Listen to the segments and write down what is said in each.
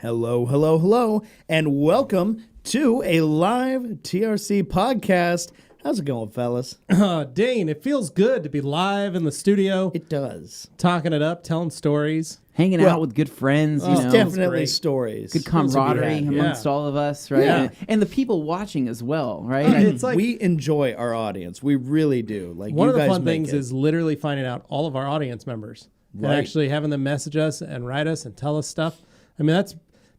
Hello, hello, hello, and welcome to a live TRC podcast. How's it going, fellas? Dane, it feels good to be live in the studio. It does. Talking it up, telling stories. Hanging out with good friends, you It's know. definitely stories. Good camaraderie Feels to be had. amongst all of us, right? Yeah. And the people watching as well, right? It's like We enjoy our audience. We really do. Like one you of the guys fun make things it. is literally finding out all of our audience members and Right. actually having them message us and write us and tell us stuff. I mean,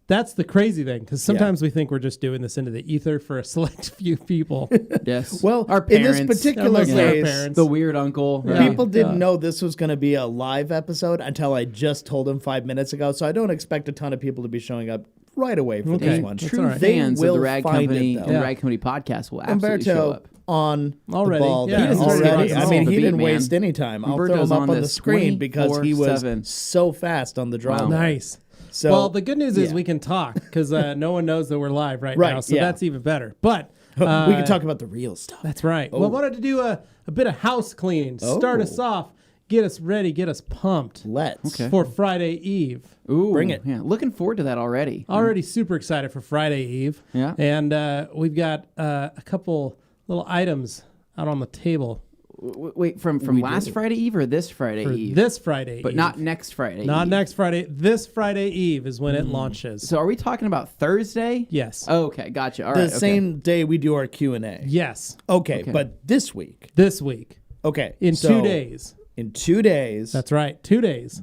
that's the crazy thing, because sometimes we think we're just doing this into the ether for a select few people. Yes. Well, our in parents, this particular Mostly our case, parents. the weird uncle. Yeah. people didn't know this was going to be a live episode until I just told them 5 minutes ago. So I don't expect a ton of people to be showing up right away for this Okay. one. That's True all right. They fans of will the Rag find Company it, though. and Yeah. the Rag Company podcast will absolutely show Umberto up. on Already. the ball Yeah, there. he doesn't Already. really I rock mean, the he beat, didn't man. waste any time. I'll throw Umberto's him up on on the this screen because he was 24/7. so fast on the draw. Wow. Nice. So, Well, the good news is yeah. we can talk because no one knows that we're live right Right, now, so yeah. that's even better. But we can talk about the real stuff. that's right. Well, I wanted to do a bit of house cleaning. Start us off, get us ready, get us pumped Let's. Okay. for Friday Eve. Ooh, Bring it. Yeah, looking forward to that already. Already super excited for Friday Eve. Yeah. And we've got a couple little items out on the table Wait, from last Friday Eve or this Friday for Eve? this Friday but Eve. not next Friday. Not Eve. next Friday. This Friday Eve is when it launches. So are we talking about Thursday? Yes. Okay, gotcha. All The right. okay. same day we do our Q&A. Yes. Okay, but this week. This week. Okay. In so 2 days. In 2 days, That's right. 2 days.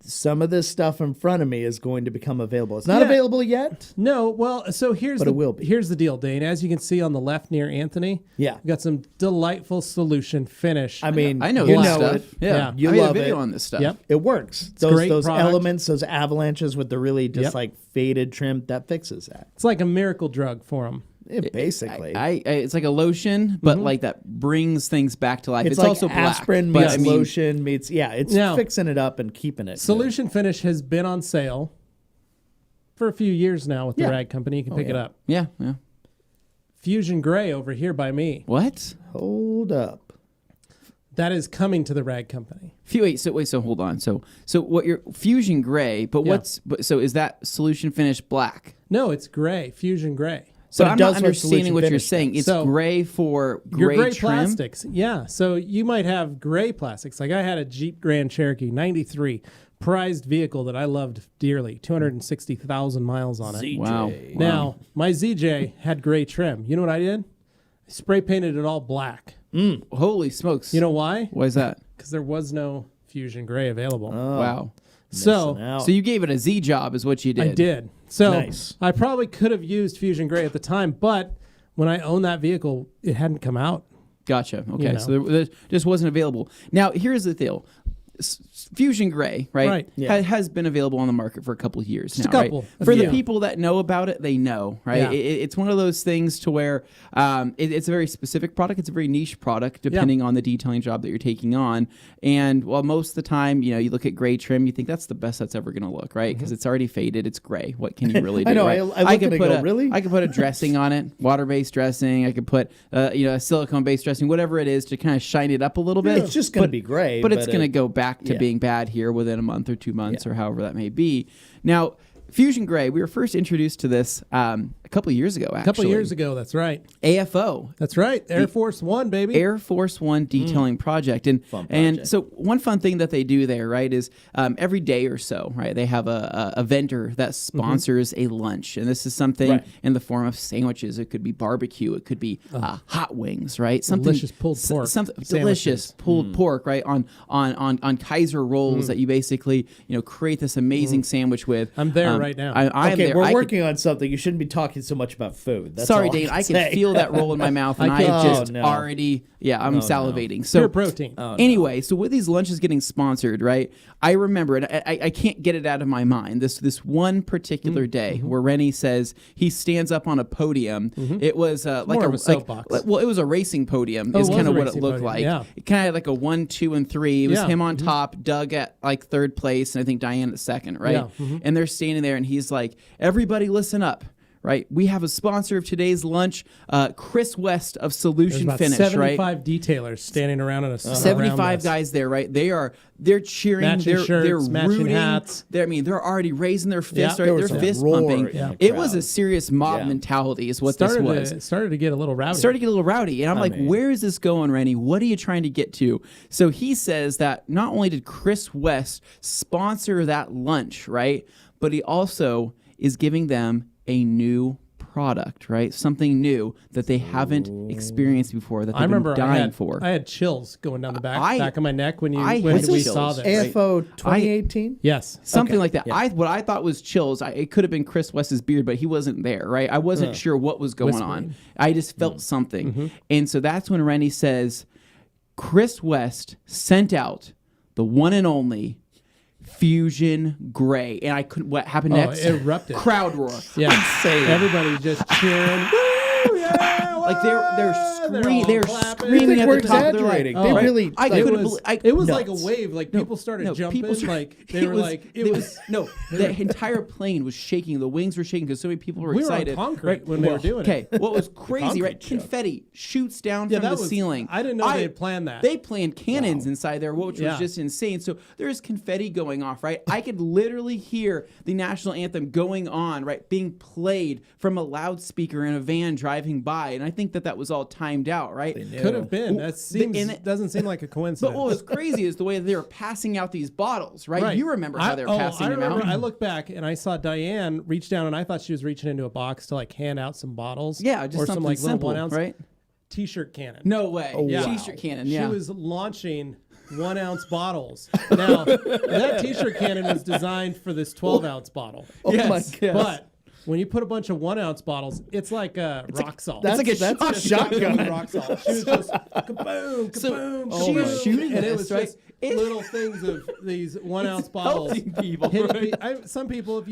some of this stuff in front of me is going to become available. It's not Yeah. available yet. No, well, so here's But it will be. Here's the deal, Dane. As you can see on the left near Anthony, Yeah. we've got some delightful solution finish. I mean, I know you this know stuff. it. Yeah. You I made a love video it. on this stuff. Yep. It works. a great Those product. elements, those avalanches with the really just Yep. like faded trim, that fixes that. It's like a miracle drug for them. Basically. It's like a lotion, but like that brings things back to life. it's like also black, aspirin but meets I mean, lotion meets, it's Now- fixing it up and keeping it. Solution Finish has been on sale for a few years now with the Yeah. Rag Company. You can pick it yeah. up. Yeah. Fusion Gray over here by me. What? Good. Hold up. That is coming to the Rag Company. So hold on. So what your Fusion Gray, but Yeah. so is that Solution Finish black? No, it's gray. Fusion Gray. So But it I'm does not what understanding Solution what you're Finish saying. does. It's So, gray for Your gray gray trim. plastics. Yeah. So you might have gray plastics. Like I had a Jeep Grand Cherokee 93 prized vehicle that I loved dearly, 260,000 miles on it. Wow. Now, my ZJ had gray trim. You know what I did? I spray painted it all black. Holy smokes. You know why? why is that? Because there was no Fusion Gray available. Wow. So Missing out. So you gave it a Z job, is what you did. I did. So Nice. I probably could have used Fusion Gray at the time, but when I owned that vehicle, it hadn't come out. Gotcha. Okay, know. so there just wasn't available. Now here's the deal. Fusion Gray, right? Right. Yeah. Has been available on the market for a couple of years Just now, a couple. right? A For few. the people that know about it, they know, right? Yeah. It's one of those things to where it's a very specific product. It's a very niche product, depending on the detailing job that you're taking on. And while most of the time, you look at gray trim, you think that's the best that's ever going to look, right? Because it's already faded. It's gray. What can you really do? I know, Right? I look at could it put and go, really? I could put a dressing on it, water-based dressing. I could put a silicone-based dressing, whatever it is, to kind of shine it up a little bit. It's just going to be gray. But it's going to go back to yeah. being bad here within a month or 2 months Yeah. or however that may be. Now, Fusion Gray, we were first introduced to this a couple of years ago, actually. A couple years ago, that's right. AFO. That's right. Air Force One, baby. Air Force One detailing project. And so one fun thing that they do there, right, is every day or so, right, they have a vendor that sponsors a lunch. And this is something Right. in the form of sandwiches. It could be barbecue. It could be hot wings, right? Something Delicious pulled pork Something sandwiches. delicious pulled pork, right, on Kaiser rolls that you basically, create this amazing sandwich with. I'm there right now. I'm Okay, there. we're I could- working on something. You shouldn't be talking so much about food. That's Sorry, all Dane. I can say. feel that roll in my mouth, and I I can- just Oh, no. already, I'm salivating. So Pure protein. Anyway, so with these lunches getting sponsored, right? I remember, and I can't get it out of my mind. This one particular day where Rennie says he stands up on a podium. It was like more of a soapbox. well, it was a racing podium. Oh, Is it was kind a of what it racing looked podium, like. yeah. It kind of had like a 1, 2, and 3. It was Yeah. him on top, Doug at like third place, and I think Diane at second, right? Yeah. And they're standing there, and he's like, "Everybody, listen up." right? We have a sponsor of today's lunch, Chris West of There's Solution about Finish, 75 right? detailers standing around in a 75 guys there, right? They're cheering, Matching they're shirts, matching rooting, hats. they're already raising their fists, Yeah. right? There They're was a fist roar pumping. in the It was crowd. a serious mob mentality, is what this was. Started to get a little rowdy. Started to get a little rowdy. And I'm like, where is this going, Rennie? What are you trying to get to? So he says that not only did Chris West sponsor that lunch, right? But he also is giving them a new product, right? Something new that they haven't experienced before, that they've been dying for. I had chills going down the back of my neck when I we had saw chills. this. AFO 2018? Yes. Something like that. What I thought was chills. It could have been Chris West's beard, but he wasn't there, right? I wasn't sure what was going on. I just felt something. And so that's when Rennie says, Chris West sent out the one and only Fusion Gray. And I couldn't, what happened next? It erupted. Crowd roar. Yeah. Insane. Everybody just cheering. Woo, yeah, Like they're clapping. screaming at we're the top of their exaggerating. like, They right? really- I like, couldn't was, believe it was like nuts. a wave. Like people started jumping. Like they were like, it was no. The entire plane was shaking. The wings were shaking because so many people were we were on excited. concrete when they were doing it. Okay, what was crazy, right? Concrete show. Confetti shoots down Yeah, from that the was- ceiling. I didn't know they had planned that. They planned cannons inside there, which Yeah. was just insane. So there's confetti going off, right? I could literally hear the national anthem going on, right, being played from a loudspeaker in a van driving by, and I think that was all timed out, right? Could have been. That doesn't seem like a coincidence. But what was crazy is the way they were passing out these bottles, right? You remember how they were passing them out. I looked back and I saw Diane reach down and I thought she was reaching into a box to like hand out some bottles. Yeah, just or something some like simple, little 1 ounce right? t-shirt cannon. No way. Yeah. T-shirt cannon, She yeah. was launching 1 ounce bottles. Now, that t-shirt cannon was designed for this 12-ounce bottle. Oh Yes. my god. But when you put a bunch of 1 ounce bottles, it's like rock salt. That's like a that's shotgun. shotgun. Rock salt. She was just kaboom, So kaboom, she was kaboom. shooting and it this, was right? just little things of these 1 ounce bottles. Helping people, hitting right? some people, if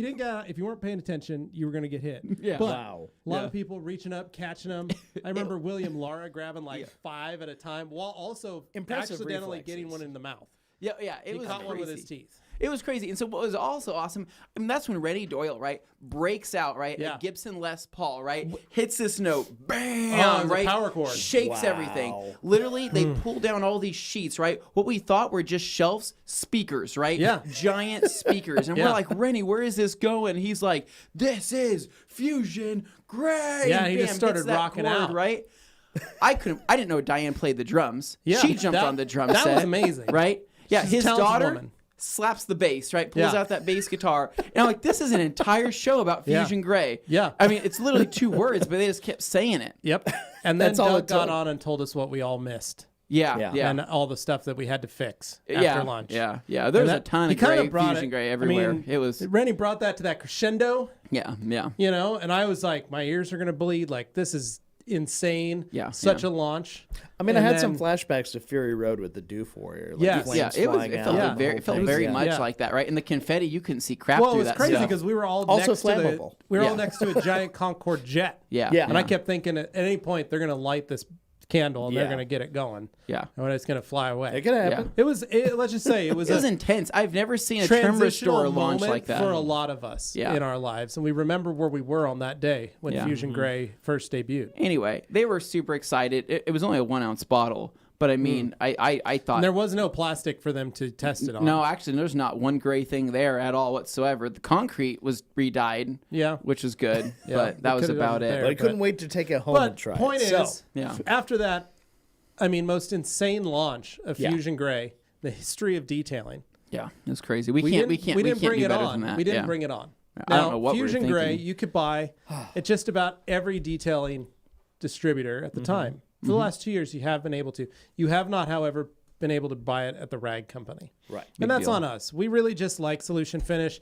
you weren't paying attention, you were going to get hit. Yeah. But Wow. a lot of people reaching up, catching them. I remember William Lara grabbing like 5 at a time, while also Impressive accidentally reflexes. getting one in the mouth. Yeah, it He was caught crazy. one with his teeth. It was crazy. And so what was also awesome, I mean, that's when Rennie Doyle, right, breaks out, right? Yeah. A Gibson Les Paul, right? Hits this note, Oh, bam, it's a right? power chord. Shakes Wow. everything. Literally, they pull down all these sheets, right? What we thought were just shelves, speakers, right? Yeah. Giant speakers. And Yeah. we're like, Rennie, where is this going? He's like, this is Fusion Gray. Yeah, And he bam, just started hits that rocking chord, out. right? I didn't know Diane played the drums. Yeah, She jumped that- on the drum that set. was amazing. Right? Yeah, She's a his talented daughter woman. slaps the bass, right? Pulls Yeah. out that bass guitar. And I'm like, this is an entire show about Yeah. Fusion Gray. Yeah. I mean, it's literally 2 words, but they just kept saying it. Yep. And then That's all Doug it got took. on and told us what we all missed. Yeah. And all the stuff that we had to fix after yeah. lunch. Yeah. Yeah. There's a ton he of kinda gray, brought Fusion it- Gray I everywhere. mean, It was, Rennie brought that to that crescendo, yeah. and I was like, my ears are going to bleed. Like, this is insane. Yeah, Such yeah. a launch. I mean, And I had some then- flashbacks to Fury Road with the Doof Warrior. Like Yes. flames Yeah, it flying felt out, Yeah. the very, whole it felt thing. very Yeah. much Yeah. like that, right? And the confetti, you couldn't see crap Well, it through was that crazy stuff. because we were all Also next to the, flammable. we were all Yeah. next to a giant Concorde jet. Yeah. Yeah. And I kept thinking at any point they're going to light this candle and they're Yeah. going to get it going. Yeah. And it's going to fly away. It could happen. Let's just say it was It was a intense. I've never seen a trim restore transitional launch moment like that. for a lot of us Yeah. in our lives. And we remember where we were on that day when Yeah. Fusion Gray first debuted. Anyway, they were super excited. It was only a 1 ounce bottle, but I mean, I thought And there was no plastic for them to test it on. no, actually, there's not one gray thing there at all whatsoever. The concrete was re-dyed, Yeah. which was good, Yeah, but that we was could've about done it it. there. But I couldn't wait to take it home and But try point it. is, Yeah. after that, I mean, most insane launch of Yeah. Fusion Gray, the history of detailing. Yeah, it was crazy. We can't bring do it better on. than that. We didn't Yeah. bring it on. I don't know what we were Fusion Gray, thinking. you could buy at just about every detailing distributor at the time. For the last 2 years, you have been able to. You have not, however, been able to buy it at the rag company. Right. And that's deal. on us. We really just like Solution Finish.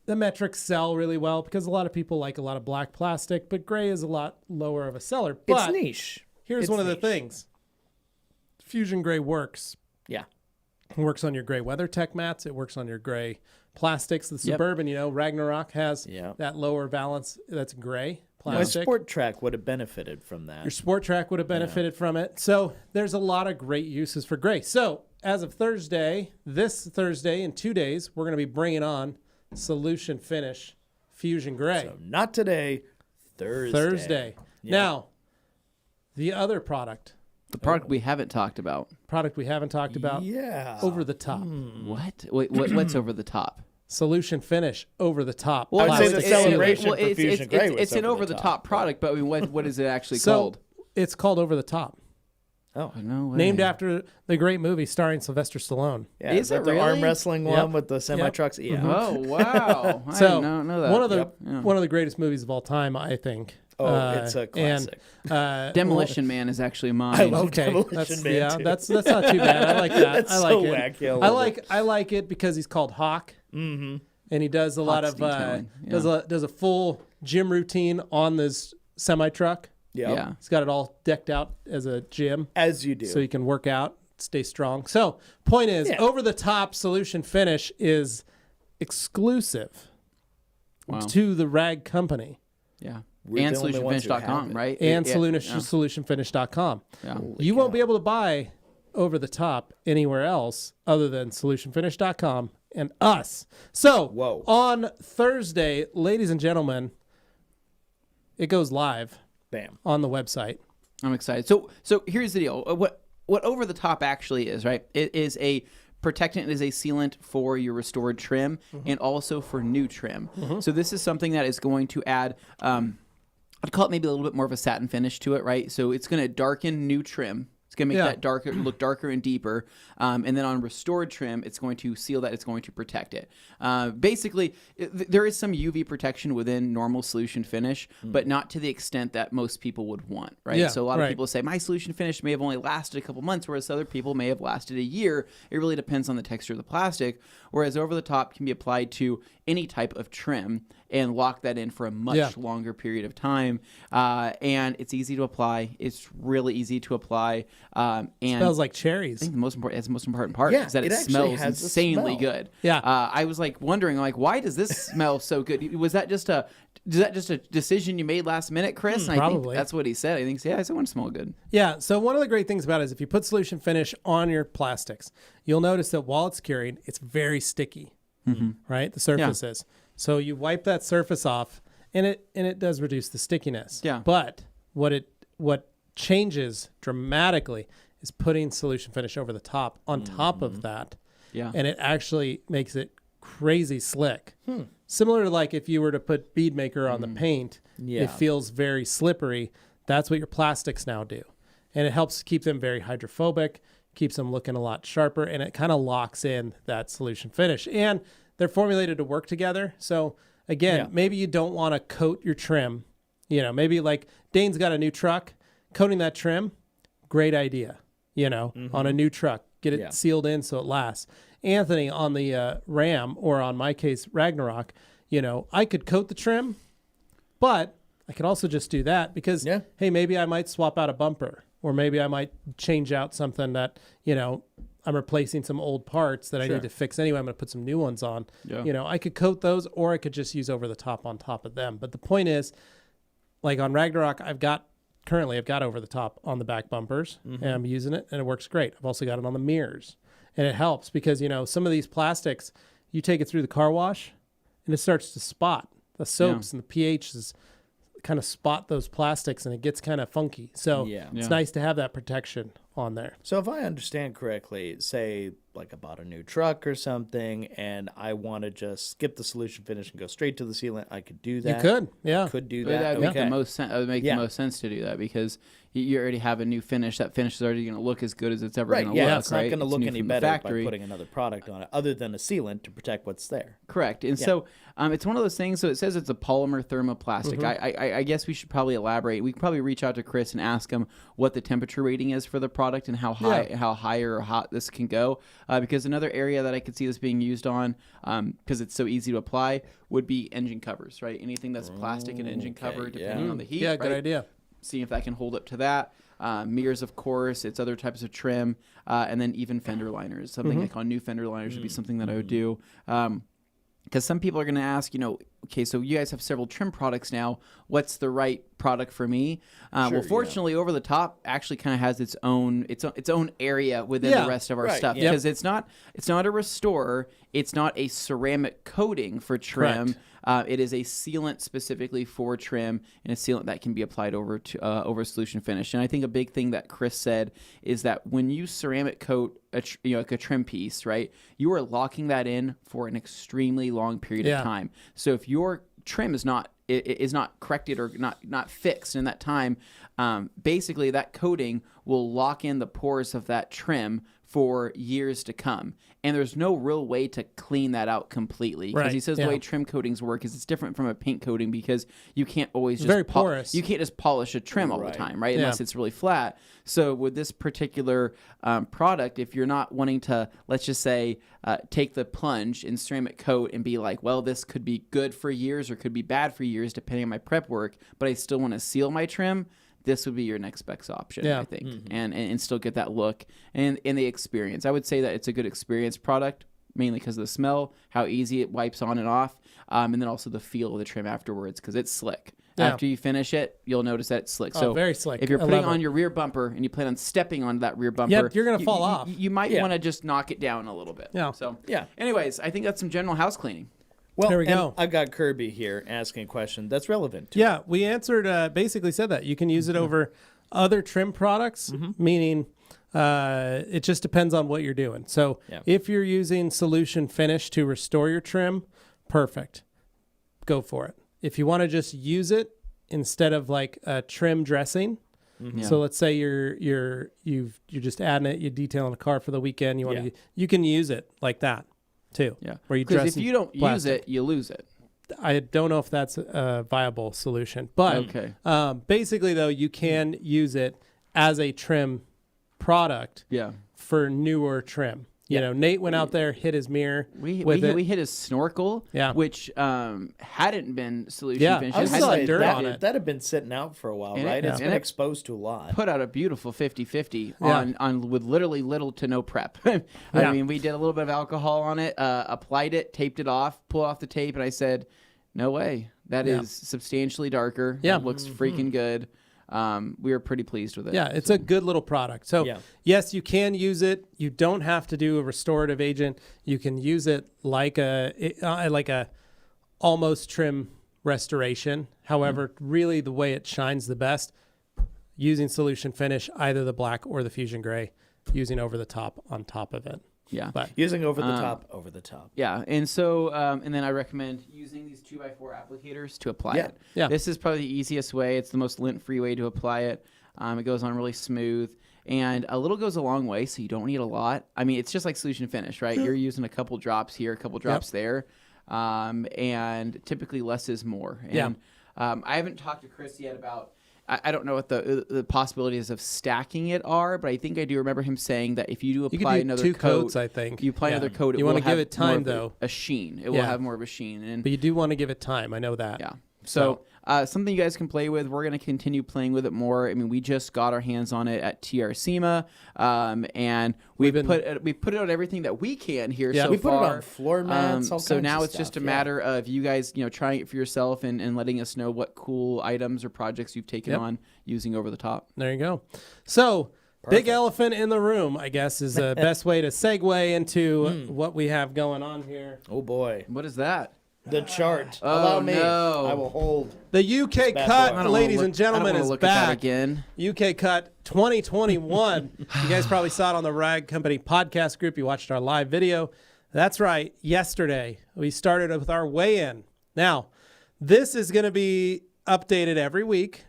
The metrics sell really well because a lot of people like a lot of black plastic, but gray is a lot lower of a seller. But It's niche. here's It's one of the niche. things. Fusion Gray works. Yeah. It works on your gray WeatherTech mats. It works on your gray plastics. The Suburban, Ragnarok has Yeah. that lower balance that's gray My plastic. sport track would have benefited from that. Your Sport Track would have benefited from it. So there's a lot of great uses for gray. So as of this Thursday in 2 days, we're going to be bringing on Solution Finish Fusion Gray. So not today, Thursday. Yep. Now, the other product The product we haven't talked about. Yeah. over the top. What? Wait, what's over the top? Solution Finish over the top. I would say the plastic celebration sealant. for Fusion Gray was it's an over-the-top product, but I mean, what is it actually So called? it's called Over the Top. Oh. No way. Named after the great movie starring Sylvester Stallone. Yeah, Is that it the arm really? wrestling Yep. one with the semi-trucks? Yeah. Oh, wow. I So did not know that. one of the Yep. one of the greatest movies of all time, I think. Oh, it's a classic. Demolition Man is actually mine. I love Okay, Demolition Man, too. that's not too bad. I like that. That's I like so it. wacky. I love I like it because he's called Hawk. Mm-hmm. And he does a lot of detailing, does a full gym routine on this semi truck. Yep. Yeah. He's got it all decked out as a gym, As you do. so you can work out, stay strong. So, point is, Yeah. Over the Top Solution Finish is exclusive Wow. to the Rag Company Yeah. We're And the only ones who have solutionfinish.com, it. right? and Yeah. solutionfinish.com. Yeah. You won't be able to buy Over the Top anywhere else other than solutionfinish.com and us. So, Whoa. on Thursday, ladies and gentlemen, it goes live Bam. on the website. I'm excited. So here's the deal. What over the top actually is, right? It is a protectant. It is a sealant for your restored trim and also for new trim. So this is something that is going to add, I'd call it maybe a little bit more of a satin finish to it, right? So it's going to darken new trim. It's going to make that darker, look darker and deeper. And then on restored trim, it's going to seal that. It's going to protect it. Basically, there is some UV protection within normal solution finish, but not to the extent that most people would want, right? Yeah, So a lot of right. people say, my solution finish may have only lasted a couple months, whereas other people may have lasted a year. It really depends on the texture of the plastic. Whereas over the top can be applied to any type of trim and lock that in for a much longer period of time. And it's easy to apply. It's really easy to apply. And Smells like I cherries. think that's the most important part Yeah, is that it it actually smells has a insanely smell. good. Yeah. I was like wondering, like, why does this smell so good? Was that just a decision you made last minute, Chris? And I think probably. that's what he said. I think, yeah, I want to smell good. Yeah, so one of the great things about it is if you put Solution Finish on your plastics, you'll notice that while it's curing, it's very sticky, right? The surface is. So you wipe that surface off, and it does reduce the stickiness. Yeah. But what changes dramatically is putting Solution Finish over the top on top of that. Yeah. And it actually makes it crazy slick. Similar to like if you were to put bead maker on the paint, Yeah. it feels very slippery. That's what your plastics now do. And it helps keep them very hydrophobic, keeps them looking a lot sharper, and it kind of locks in that Solution Finish. And they're formulated to work together. So again, maybe you don't want to coat your trim. You know, maybe like Dane's got a new truck, coating that trim, great idea, on a new truck. Get it sealed in so it lasts. Anthony on the Ram, or on my case, Ragnarok, I could coat the trim, but I could also just do that because, hey, maybe I might swap out a bumper, or maybe I might change out something that, I'm replacing some old parts that I need to fix anyway. I'm going to put some new ones on. Yeah. I could coat those, or I could just use over the top on top of them. But the point is, like on Ragnarok, I've got over the top on the back bumpers, and I'm using it, and it works great. I've also got it on the mirrors, and it helps because, some of these plastics, you take it through the car wash, and it starts to spot. The soaps and the pHs kind of spot those plastics, and it gets kind of funky. So it's nice to have that protection on there. So if I understand correctly, say like I bought a new truck or something and I want to just skip the solution finish and go straight to the sealant, I could do that. You could, yeah. Could do But that. that would make Okay. the most sense. It would make the most sense to do that because you already have a new finish. That finish is already going to look as good as it's ever Right, going to yeah, look. it's not right? going to It's look new any from the better by factory. putting another product on it other than a sealant to protect what's there. Correct. And so it's one of those things. So it says it's a polymer thermoplastic. I guess we should probably elaborate. We could probably reach out to Chris and ask him what the temperature rating is for the product and how high or hot this can go. Because another area that I could see this being used on, because it's so easy to apply, would be engine covers, right? Anything that's plastic and engine cover, depending on the heat. Yeah, good right? idea. See if that can hold up to that. Mirrors, of course, it's other types of trim, and then even fender liners. Something like on new fender liners would be something that I would do. Because some people are going to ask, okay, so you guys have several trim products now. What's the right product for me? Well, fortunately, Over the Top actually kind of has its own area within the rest of our stuff because it's not a restorer. It's not a ceramic coating for trim. It is a sealant specifically for trim, and a sealant that can be applied over solution finish. And I think a big thing that Chris said is that when you ceramic coat like a trim piece, right, you are locking that in for an extremely long period of time. So if your trim is not corrected or not fixed in that time, basically that coating will lock in the pores of that trim for years to come. And there's no real way to clean that out completely. Because he says the way trim coatings work is it's different from a paint coating because you can't always just very porous. You can't just polish a trim all the time, right? Unless it's really flat. So with this particular product, if you're not wanting to, let's just say, take the plunge and ceramic coat and be like, well, this could be good for years or could be bad for years depending on my prep work, but I still want to seal my trim, this would be your next best option, I think, and still get that look and the experience. I would say that it's a good experience product, mainly because of the smell, how easy it wipes on and off, and then also the feel of the trim afterwards because it's slick. After you finish it, you'll notice that it's slick. So very slick. If you're putting on your rear bumper and you plan on stepping on that rear bumper, you're going to fall off. You might want to just knock it down a little bit. So anyways, I think that's some general house cleaning. Well, there we go. I've got Kirby here asking a question that's relevant. We answered, basically said that. You can use it over other trim products, meaning it just depends on what you're doing. So if you're using solution finish to restore your trim, perfect. Go for it. If you want to just use it instead of like a trim dressing, so let's say you're just adding it, you're detailing a car for the weekend, you can use it like that too. Where you dress if you don't use it, you lose it. I don't know if that's a viable solution, but basically though, you can use it as a trim product for newer trim. You know, Nate went out there, hit his mirror. We hit his snorkel, which hadn't been solution finished. I saw dirt on it. That had been sitting out for a while, right? It's been exposed to a lot. Put out a beautiful 50-50 on with literally little to no prep. I mean, we did a little bit of alcohol on it, applied it, taped it off, pulled off the tape, and I said, no way. That is substantially darker. It looks freaking good. We were pretty pleased with it. It's a good little product. So yes, you can use it. You don't have to do a restorative agent. You can use it like a almost trim restoration. However, really the way it shines the best, using solution finish, either the black or the fusion gray, using Over the Top on top of it. But using over the top. And so, and then I recommend using these 2x4 applicators to apply it. This is probably the easiest way. It's the most lint-free way to apply it. It goes on really smooth. And a little goes a long way, so you don't need a lot. I mean, it's just like solution finish, right? You're using a couple drops here, a couple drops there. And typically less is more. And I haven't talked to Chris yet about... I don't know what the possibilities of stacking it are, but I think I do remember him saying that if you do apply another two coat, coats, I think. You apply another coat, you want to give it time though. A sheen. It will have more of a sheen. But you do want to give it time. I know that. Yeah. So something you guys can play with. We're going to continue playing with it more. I mean, we just got our hands on it at TRC, and we put it on everything that we can here so far. We put it on floor mats. So now it's just a matter of you guys, trying it for yourself and letting us know what cool items or projects you've taken on using Over the Top. There you go. So. Perfect. Big elephant in the room, I guess, is the best way to segue into what we have going on here. Oh, boy. What is that? The chart. Allow me. No. I will hold. The UK Cut, ladies and gentlemen, is back. Again. UK Cut 2021. You guys probably saw it on the Rag Company podcast group. You watched our live video. That's right. Yesterday, we started with our weigh-in. Now, this is going to be updated every week,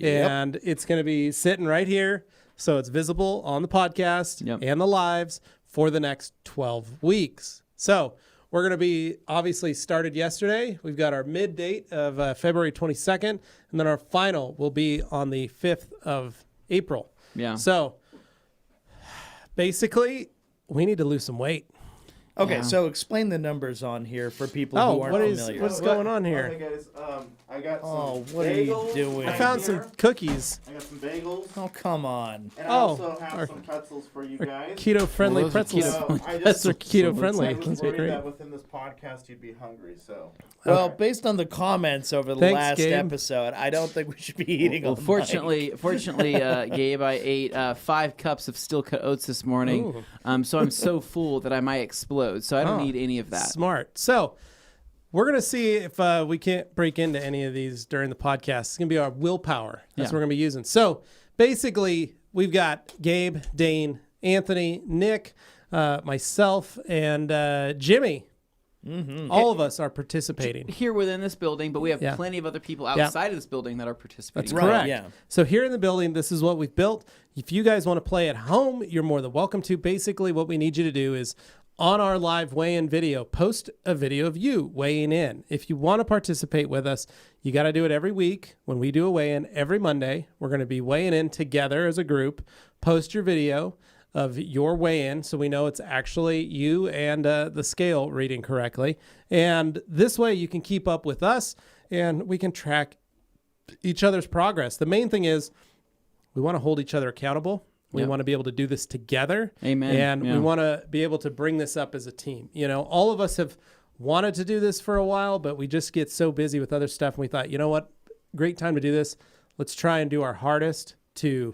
and it's going to be sitting right here. So it's visible on the podcast and the lives for the next 12 weeks. So we're going to be obviously started yesterday. We've got our mid date of February 22nd, and then our final will be on the 5th of April. So basically, we need to lose some weight. Okay, so explain the numbers on here for people who aren't familiar. What's going on here? Hey guys, I got some what are you bagels doing? I right found here. some cookies. I got some bagels. Oh, come on. And Oh, I also have our- some pretzels for you guys. Keto-friendly Well, those are pretzels. keto- So I That's just keto-friendly. I was Those are worried great. that within this podcast you'd be hungry, so. Well, based on the comments over the Thanks, last Gabe. episode, I don't think we should be eating Well, on the fortunately, Gabe, I ate 5 cups of steel cut oats this morning. So I'm so full that I might explode. So I don't need any of that. Smart. So we're going to see if we can't break into any of these during the podcast. It's going to be our willpower. That's what we're going to be using. So basically, we've got Gabe, Dane, Anthony, Nick, myself, and Jimmy. All of us are participating. Here within this building, but we have Yeah. plenty of other people outside of this building that are participating. That's Right, correct. yeah. So here in the building, this is what we've built. If you guys want to play at home, you're more than welcome to. Basically, what we need you to do is on our live weigh-in video, post a video of you weighing in. If you want to participate with us, you got to do it every week. When we do a weigh-in every Monday, we're going to be weighing in together as a group. Post your video of your weigh-in so we know it's actually you and the scale reading correctly. And this way you can keep up with us and we can track each other's progress. The main thing is we want to hold each other accountable. We want to be able to do this together. Amen. And Yeah. we want to be able to bring this up as a team. You know, all of us have wanted to do this for a while, but we just get so busy with other stuff. And we thought, you know what? Great time to do this. Let's try and do our hardest to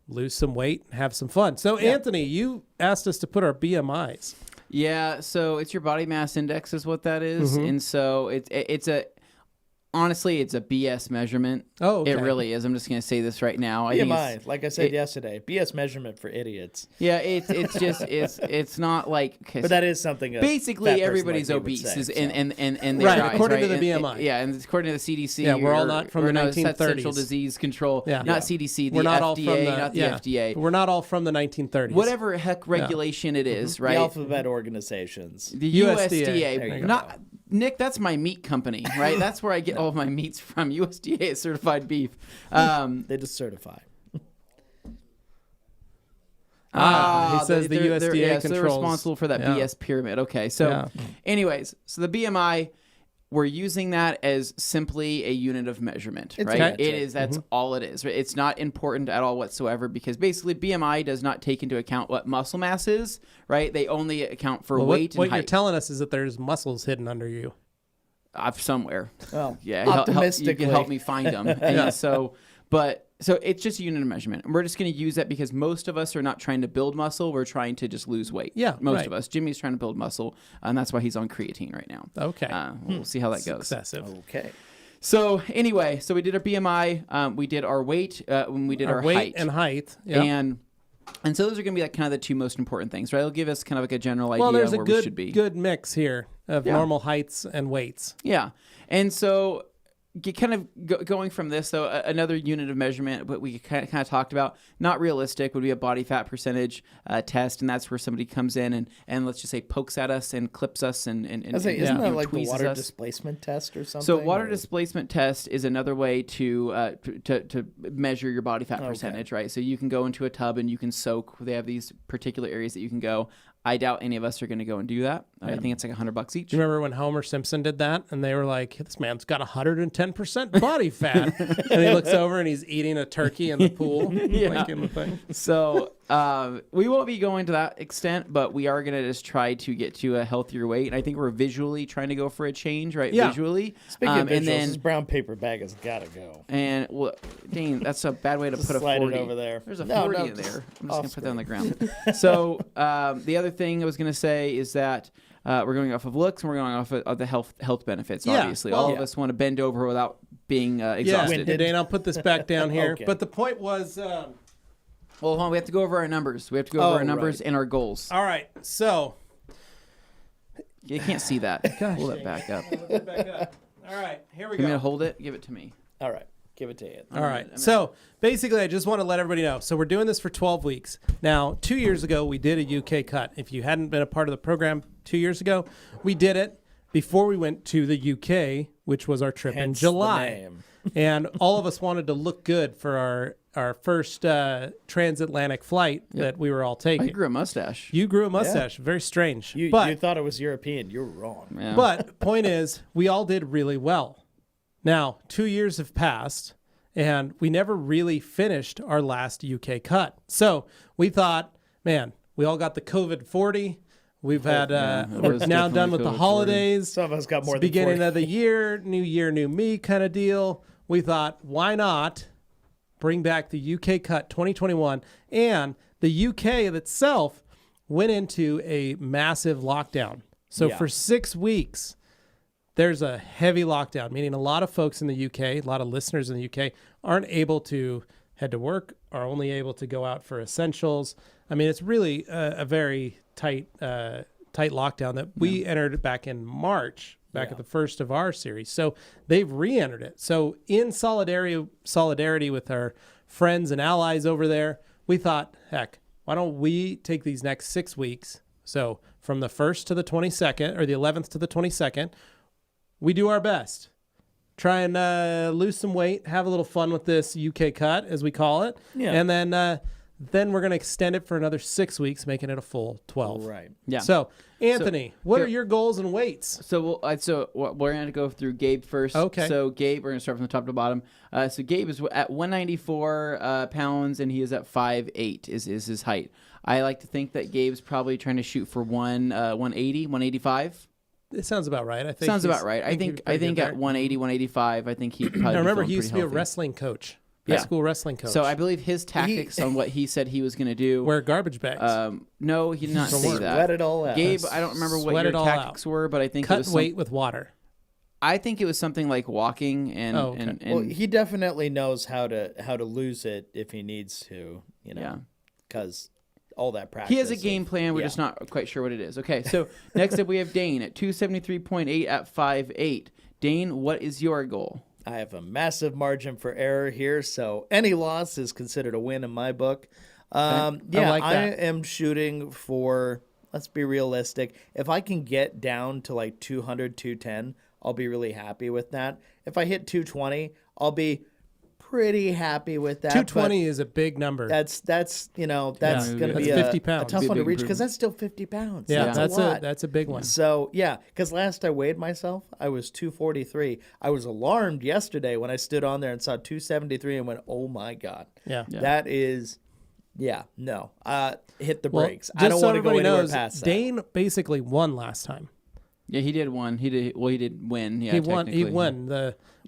lose some weight and have some fun. So, Anthony, you asked us to put our BMIs. Yeah, so it's your body mass index is what that is. And so it's a honestly, it's a BS measurement. Oh, okay. It really is. I'm just going to say this right now. I think BMI, it's, like I said yesterday, BS measurement for idiots. yeah, it's just it's not like But that is something. basically everybody's obese is and their Right, eyes, according to right? the And- BMI. yeah, and according to the CDC. Yeah, we're all or- not from or the no, it's that 1930s. Central Disease Control, Yeah. not CDC. The We're not FDA, all from the not the FDA. We're not all from the 1930s. Whatever heck regulation it is, right? The alphabet organizations. The USDA. USDA. There you go. Not Nick, that's my meat company, right? That's where I get all of my meats from. USDA is certified beef. They just certify. He says the USDA so they're controls. responsible for that Yeah. BS pyramid. Okay, so Yeah. anyways, so the BMI, we're using that as simply a unit of measurement, It's a right? metric. It is. That's all it is. Right? It's not important at all whatsoever because basically BMI does not take into account what muscle mass is, right? They only account for Well, weight what and you're height. telling us is that there's muscles hidden under you. Somewhere. Well, Yeah, optimistically. you can help me find them. And so it's just a unit of measurement. And we're just going to use that because most of us are not trying to build muscle. We're trying to just lose weight. Yeah, most right. of us. Jimmy's trying to build muscle, and that's why he's on creatine right now. Okay. We'll see how that goes. Excessive. Okay. So anyway, so we did our BMI. We did our weight. When we did our weight height and height. Yeah. And so those are going to be like kind of the two most important things, right? It'll give us kind of like a general idea well, there's of a where we should be. good mix here of normal heights and weights. Yeah. And so kind of going from this, though, another unit of measurement, what we kind of talked about, not realistic, would be a body fat percentage test. And that's where somebody comes in and let's just say pokes at us and clips us and I was saying, isn't that like the tweezes water us. displacement test or something? So water or- displacement test is another way to measure your body fat percentage, right? So you can go into a tub and you can soak. They have these particular areas that you can go. I doubt any of us are going to go and do that. I think it's like $100 each. Do you remember when Homer Simpson did that? And they were like, this man's got 110% body fat. And he looks over and he's eating a turkey in the pool. Like in the thing. So we won't be going to that extent, but we are going to just try to get to a healthier weight. And I think we're visually trying to go for a change, right? Yeah. Visually. Speaking of visuals, and then, this brown paper bag has got to go. and well, dang, that's a bad way to put a slide it 40 over there. There's a No, 40 no, in there. I'm just off going to put that on the ground. So the other thing I was going to say is that we're going off of looks and we're going off of the health benefits, Yeah, obviously. well- All of us want to bend over without being Yeah, exhausted. Dane, I'll put this back down here. Okay. But the point was, Well, hold on, we have to go over our numbers. We have to go over our numbers right. and our goals. all right, so. You can't see that. Pull that back up. All right, here we You want me to go. hold it? Give it to me. All right. Give it to you. All right. So basically, I just want to let everybody know. So we're doing this for 12 weeks. Now, 2 years ago, we did a UK cut. If you hadn't been a part of the program 2 years ago, we did it before we went to the UK, which was our trip in Hence the July. name. And all of us wanted to look good for our first transatlantic flight that we were all I taking. grew a mustache. You grew a mustache. Very strange. You but thought it was European. You're wrong. Yeah. But point is, we all did really well. Now, 2 years have passed, and we never really finished our last UK cut. So we thought, man, we all got the COVID 40. We've had, it we're was now done definitely with the COVID 40. holidays. Some of us got more It's than beginning 40. of the year, new me kind of deal. We thought, why not bring back the UK cut 2021? And the UK itself went into a massive lockdown. So Yeah. for 6 weeks, there's a heavy lockdown, meaning a lot of folks in the UK, a lot of listeners in the UK aren't able to head to work, are only able to go out for essentials. I mean, it's really a very tight lockdown that we entered back in March, at the first of our series. So they've re-entered it. So in solidarity with our friends and allies over there, we thought, heck, why don't we take these next 6 weeks? So from the 1st to the 22nd, or the 11th to the 22nd, we do our best. Try and lose some weight, have a little fun with this UK cut, as we call it. Yeah. And then we're going to extend it for another 6 weeks, making it a full 12. Right. Yeah. So, Anthony, what are your goals and weights? So we're going to go through Gabe first. Okay. So Gabe, we're going to start from the top to bottom. So Gabe is at 194 pounds, and he is at 5'8" is his height. I like to think that Gabe's probably trying to shoot for 180, 185. It sounds about right. I think Sounds about right. I think at 180, 185, I think he'd probably I remember be he used to be a healthy. wrestling coach, Yeah. high school wrestling coach. So I believe his tactics on what he said he was going to do. wear garbage bags, No, he did not say that. Sweat it all out. Gabe, I don't remember what Sweat your it all tactics were, but I think it cut was weight with water. I think it was something like walking and Oh, okay. and Well, he definitely knows how to lose it if he needs to, Yeah. because all that practice. he has a game plan. We're just not quite sure what it is. Okay, so next up we have Dane at 273.8 at 5'8". Dane, what is your goal? I have a massive margin for error here, so any loss is considered a win in my book. Yeah, like I that. am shooting for, let's be realistic, if I can get down to like 200, 210, I'll be really happy with that. If I hit 220, I'll be pretty happy with that. 220 is a big number. That's Yeah. going to That's be 50 a pounds. tough Be a one to big reach because improvement. that's still 50 pounds. yeah, that's a lot. that's a big one. So, yeah, because last I weighed myself, I was 243. I was alarmed yesterday when I stood on there and saw 273 and went, oh, my God. Yeah. That is, no. Hit the Well, brakes. I just don't so want to go everybody anywhere knows, past that. Dane basically won last time. Yeah, he did one. He did win. Yeah, He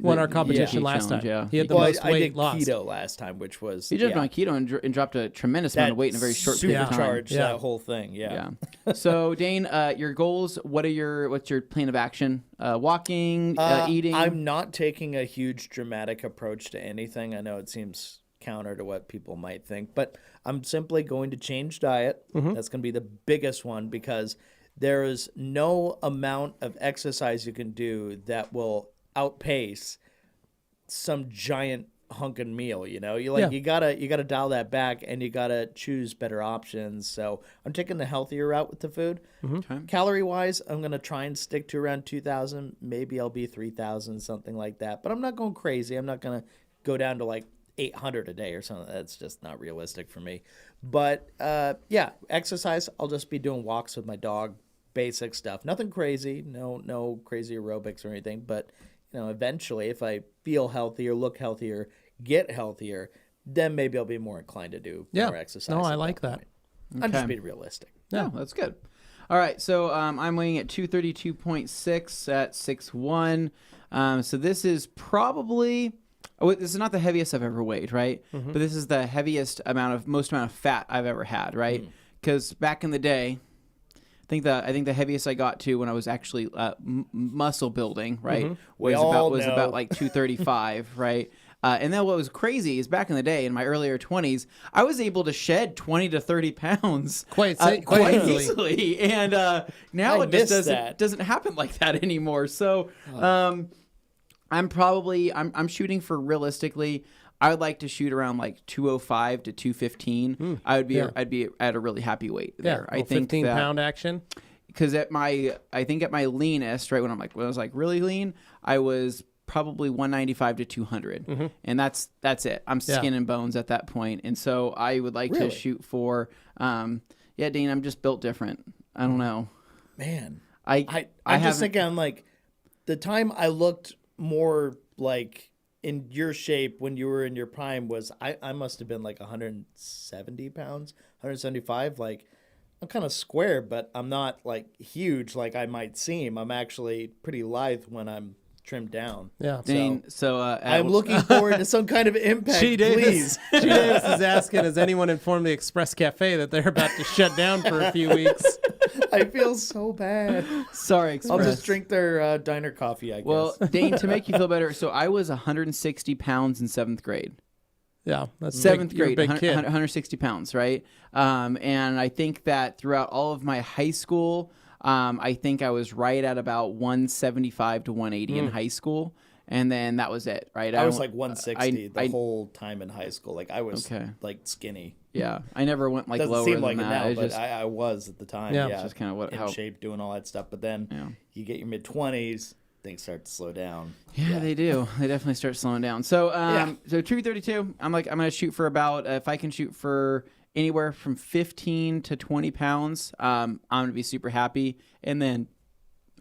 won our competition heat last challenge, time. yeah. He had the Well, most I weight did lost. keto last time, which was He jumped on keto and dropped a tremendous amount of weight in a very short period of time. supercharged Yeah. that whole thing. Yeah. So Dane, your goals? What's your plan of action? Walking, eating. I'm not taking a huge dramatic approach to anything. I know it seems counter to what people might think, but I'm simply going to change diet. That's going to be the biggest one because there is no amount of exercise you can do that will outpace some giant hunkin' meal. You gotta dial that back, and you gotta choose better options. So I'm taking the healthier route with the food. Calorie wise, I'm gonna try and stick to around 2,000. Maybe I'll be 3,000, something like that. But I'm not going crazy. I'm not gonna go down to like 800 a day or something. That's just not realistic for me. But exercise, I'll just be doing walks with my dog, basic stuff, nothing crazy, no crazy aerobics or anything. But eventually, if I feel healthier, look healthier, get healthier, then maybe I'll be more inclined to do more exercise. No, I at like that. point. I'm just being realistic. Yeah, that's good. All right, so I'm weighing at 232.6 at 6'1". So this is probably. This is not the heaviest I've ever weighed, right? But this is the most amount of fat I've ever had, right? Because back in the day, I think the heaviest I got to when I was actually muscle building, right, was about like 235, right? And then what was crazy is back in the day, in my earlier 20s, I was able to shed 20 to 30 pounds Quite easily. easily. And now I it just miss that. doesn't happen like that anymore. So I'm shooting for, realistically, I would like to shoot around like 205 to 215. I'd be at a really happy weight there. I think 15-pound action. Because at my leanest, right, when I was like really lean, I was probably 195 to 200, and that's it. I'm skin and bones at that point, and so I would like to shoot for. Dane, I'm just built different. I don't know, Man, I'm just thinking, I'm like, the time I looked more like in your shape when you were in your prime was I must have been like 170 pounds, 175. Like I'm kind of square, but I'm not like huge like I might seem. I'm actually pretty lithe when I'm trimmed down. Yeah. Dane, so I'm looking forward to some kind of impact, She please. Davis is asking, has anyone informed the Express Cafe that they're about to shut down for a few weeks? I feel so bad. sorry, Express. I'll just drink their diner coffee, I guess. Well, Dane, to make you feel better, so I was 160 pounds in 7th grade. Yeah, that's Seventh you're a grade, big kid. 160 pounds, right? And I think that throughout all of my high school, I think I was right at about 175 to 180 in high school. And then that was it, right? I was like 160 the whole time in high school. Like I was Okay. like skinny. Yeah, I never went like Doesn't lower seem than like it that. now, It's but just, I was at the time. Yeah. Yeah, it's just kind of what in how. shape, doing all that stuff. But then Yeah. you get your mid-20s, things start to slow down. Yeah, they do. They definitely start slowing down. So, so 232. I'm gonna shoot for about if I can shoot for anywhere from 15 to 20 pounds. I'm gonna be super happy. And then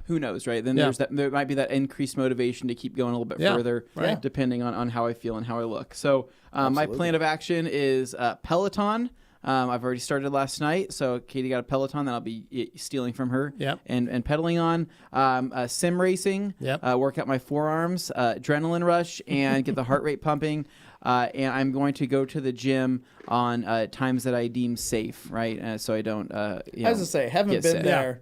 who knows, right? Then there might be that increased motivation to keep going a little bit further, right. depending on how I feel and how I look. So, my plan of action is Peloton. I've already started last night, so Katie got a Peloton that I'll be stealing from her and pedaling on. Sim racing, work out my forearms, adrenaline rush, and get the heart rate pumping. And I'm going to go to the gym on times that I deem safe, right? So I don't, As I say, haven't get been sick. there.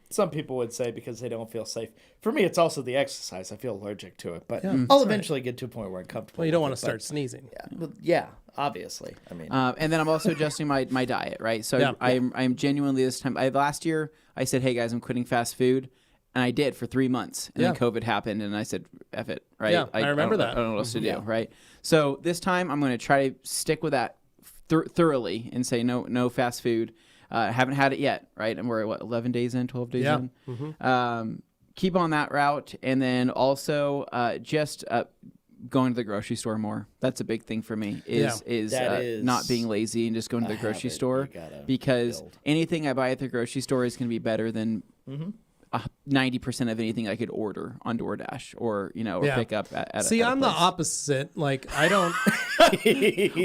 Some people would say because they don't feel safe. For me, it's also the exercise. I feel allergic to it, but I'll eventually get to a point where I'm comfortable. Well, you don't want with to it, start sneezing. Yeah, obviously. I mean, And then I'm also adjusting my diet, right? So I'm genuinely this time. Last year I said, "Hey guys, I'm quitting fast food," and I did for 3 months. And then COVID happened, and I said, "F it," right? Yeah, I remember that. I don't know what else to do, right? So this time I'm going to try to stick with that thoroughly and say no fast food. I haven't had it yet, right? And we're 11 days in, 12 days in. Mm-hmm. Keep on that route, and then also just going to the grocery store more. That's a big thing for me. Is not being lazy and just going to the grocery store, because anything I buy at the grocery store is going to be better than 90% of anything I could order on DoorDash or pick up at. See, at a I'm the place. opposite. Like I don't.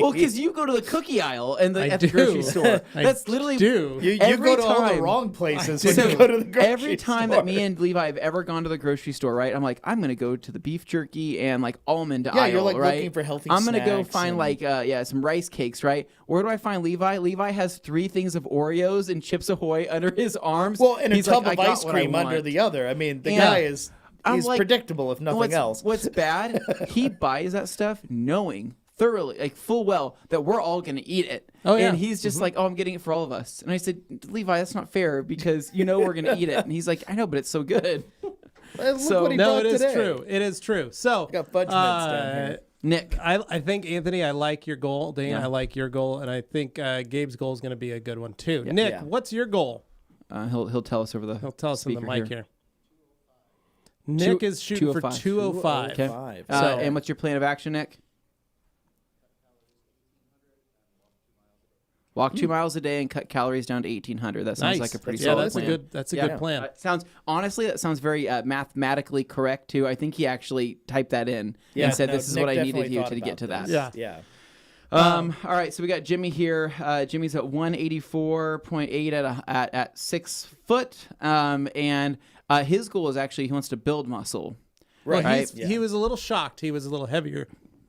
Well, because you go to the cookie aisle and at the do. grocery store. I That's literally do. you every go to all the time. wrong places when So you go to the grocery every time store. that me and Levi have ever gone to the grocery store, right? I'm like, I'm gonna go to the beef jerky and like almond aisle, you're like right? looking for healthy I'm gonna go snacks find and- some rice cakes, right? Where do I find Levi? Levi has 3 things of Oreos and Chips Ahoy under his arms. Well, and a He's tub like, of "I got ice what I cream under want." the other. I mean, the Yeah. guy is I'm he's like- predictable if nothing else. What's bad? He buys that stuff knowing thoroughly, like full well, that we're all gonna eat it. Oh, yeah. And he's just like, "Oh, I'm getting it for all of us." And I said, "Levi, that's not fair because we're gonna eat it." And he's like, "I know, but it's so good." Look so- what he No, brought it is today. true. It is true. So Got fudge mints down here. Nick, I think Anthony, I like your goal. Dane, Yeah. I like your goal, and I think Gabe's goal is going to be a good one too. Nick, Yeah. what's your goal? he'll tell us over the. He'll tell us in the speaker mic here. Nick is shooting for 205. Okay. 205. And what's your plan of action, Nick? Walk 2 miles a day and cut calories down to 1,800. That sounds like a pretty solid that's plan. That's a good plan. That sounds very mathematically correct too. I think he actually typed that in and said, "This is Nick what I needed definitely here thought to get to about that." this. Yeah. All right, so we got Jimmy here. Jimmy's at 184.8 at 6 foot, and his goal is actually he wants to build muscle. Well, Right. he was a little shocked. He was a little heavier.